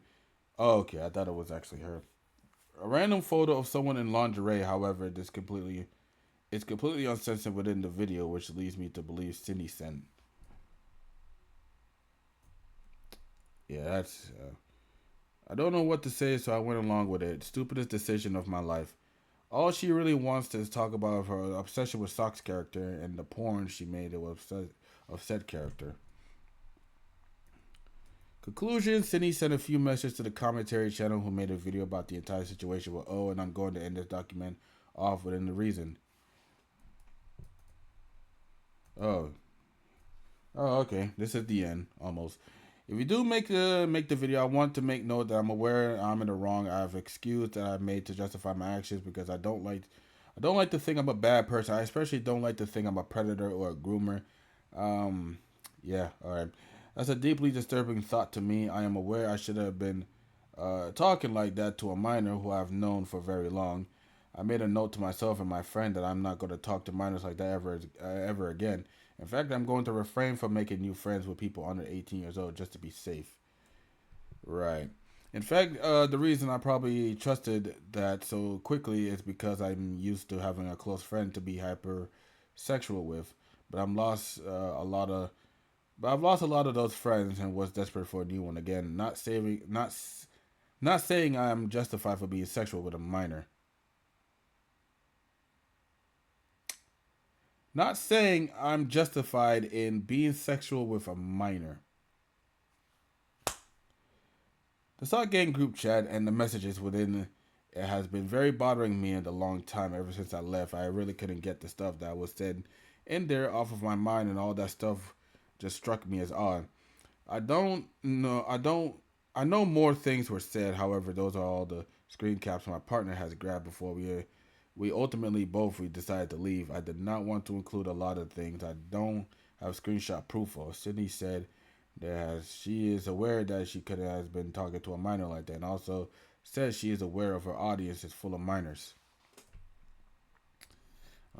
Oh, okay, I thought it was actually her. A random photo of someone in lingerie. However, it's completely uncensored within the video, which leads me to believe Cindy sent. Yeah, that's. I don't know what to say, so I went along with it. Stupidest decision of my life. All she really wants to talk about her obsession with Sock's character and the porn she made of said character. Conclusion, Cindy sent a few messages to the commentary channel who made a video about the entire situation with O, and I'm going to end this document off within the reason. Oh, okay. This is the end, almost. If you do make the video, I want to make note that I'm aware I'm in the wrong. I have excused that I made to justify my actions because I don't like to think I'm a bad person. I especially don't like to think I'm a predator or a groomer. Yeah, all right. That's a deeply disturbing thought to me. I am aware I should have been talking like that to a minor who I've known for very long. I made a note to myself and my friend that I'm not going to talk to minors like that ever again. In fact, I'm going to refrain from making new friends with people under 18 years old just to be safe. Right. In fact, the reason I probably trusted that so quickly is because I'm used to having a close friend to be hypersexual with, but I've lost a lot of those friends and was desperate for a new one again. Not saying I'm justified for being sexual with a minor. Not saying I'm justified in being sexual with a minor. The Sock Gang group chat and the messages within it has been very bothering me in a long time. Ever since I left, I really couldn't get the stuff that was said in there off of my mind, and all that stuff just struck me as odd. I know more things were said. However, those are all the screen caps my partner has grabbed before we ultimately both we decided to leave. I did not want to include a lot of things I don't have screenshot proof of. Sydney said she is aware that she could have been talking to a minor like that, and also says she is aware of her audience is full of minors.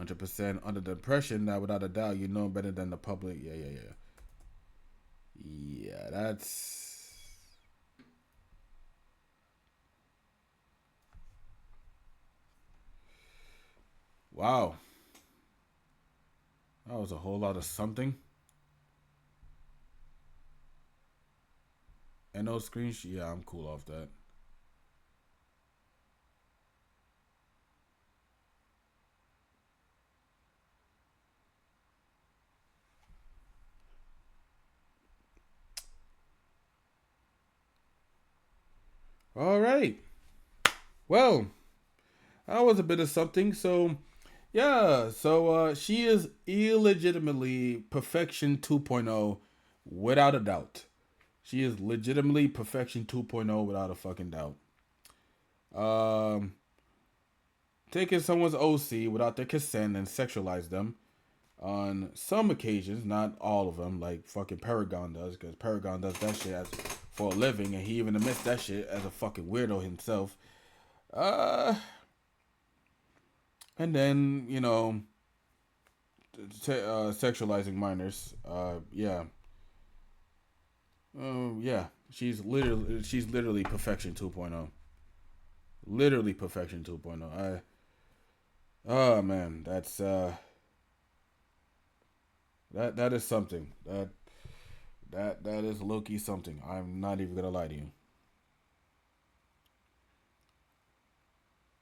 100% under the impression that without a doubt you know better than the public. Yeah, that's... Wow. That was a whole lot of something. And no screenshot. Yeah, I'm cool off that. All right. Well, that was a bit of something. So, yeah. So, she is illegitimately Perfection 2.0 without a doubt. She is legitimately Perfection 2.0 without a fucking doubt. Taking someone's OC without their consent and sexualize them on some occasions, not all of them, like fucking Paragon does, because Paragon does that shit for a living, and he even admits that shit as a fucking weirdo himself. And then, you know, sexualizing minors. Yeah. Yeah. She's literally Perfection 2.0. Literally Perfection 2.0. Oh man, that's that is something. That is low-key something. I'm not even gonna lie to you.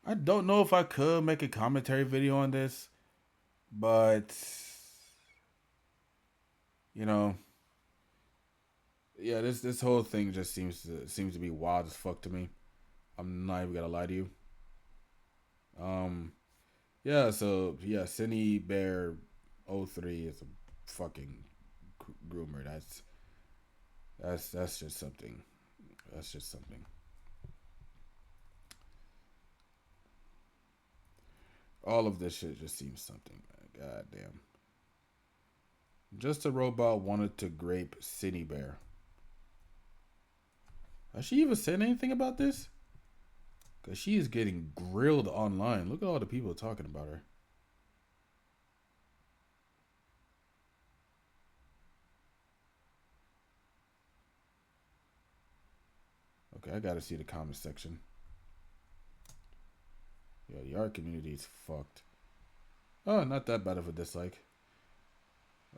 I don't know if I could make a commentary video on this, but you know, yeah, this whole thing just seems to be wild as fuck to me. I'm not even gonna lie to you. Yeah, so yeah, SynniBear03 is a fucking groomer. That's just something. That's just something. All of this shit just seems something, man. God damn. Just a robot wanted to grape SynniBear. Has she even said anything about this? Because she is getting grilled online. Look at all the people talking about her. Okay, I gotta see the comment section. Yo, the art community is fucked. Oh, not that bad of a dislike.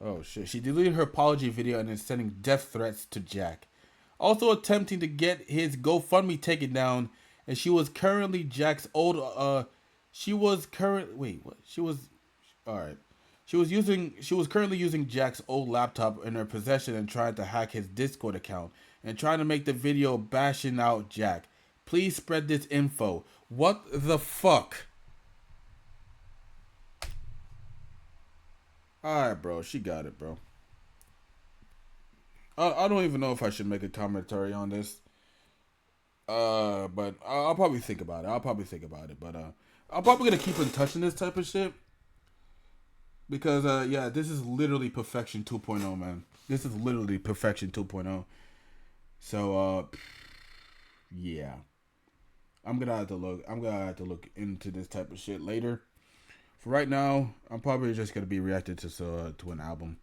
Oh shit, she deleted her apology video and is sending death threats to Jack. Also attempting to get his GoFundMe taken down, and she was currently Jack's old she was currently using Jack's old laptop in her possession and trying to hack his Discord account and trying to make the video bashing out Jack. Please spread this info. What the fuck? Alright, bro. She got it, bro. I don't even know if I should make a commentary on this. But I'll probably think about it. But I'm probably gonna keep in touch in this type of shit because yeah, this is literally perfection 2.0, man. This is literally perfection 2.0. So yeah, I'm gonna have to look into this type of shit later. For right now, I'm probably just gonna be reacting to an album.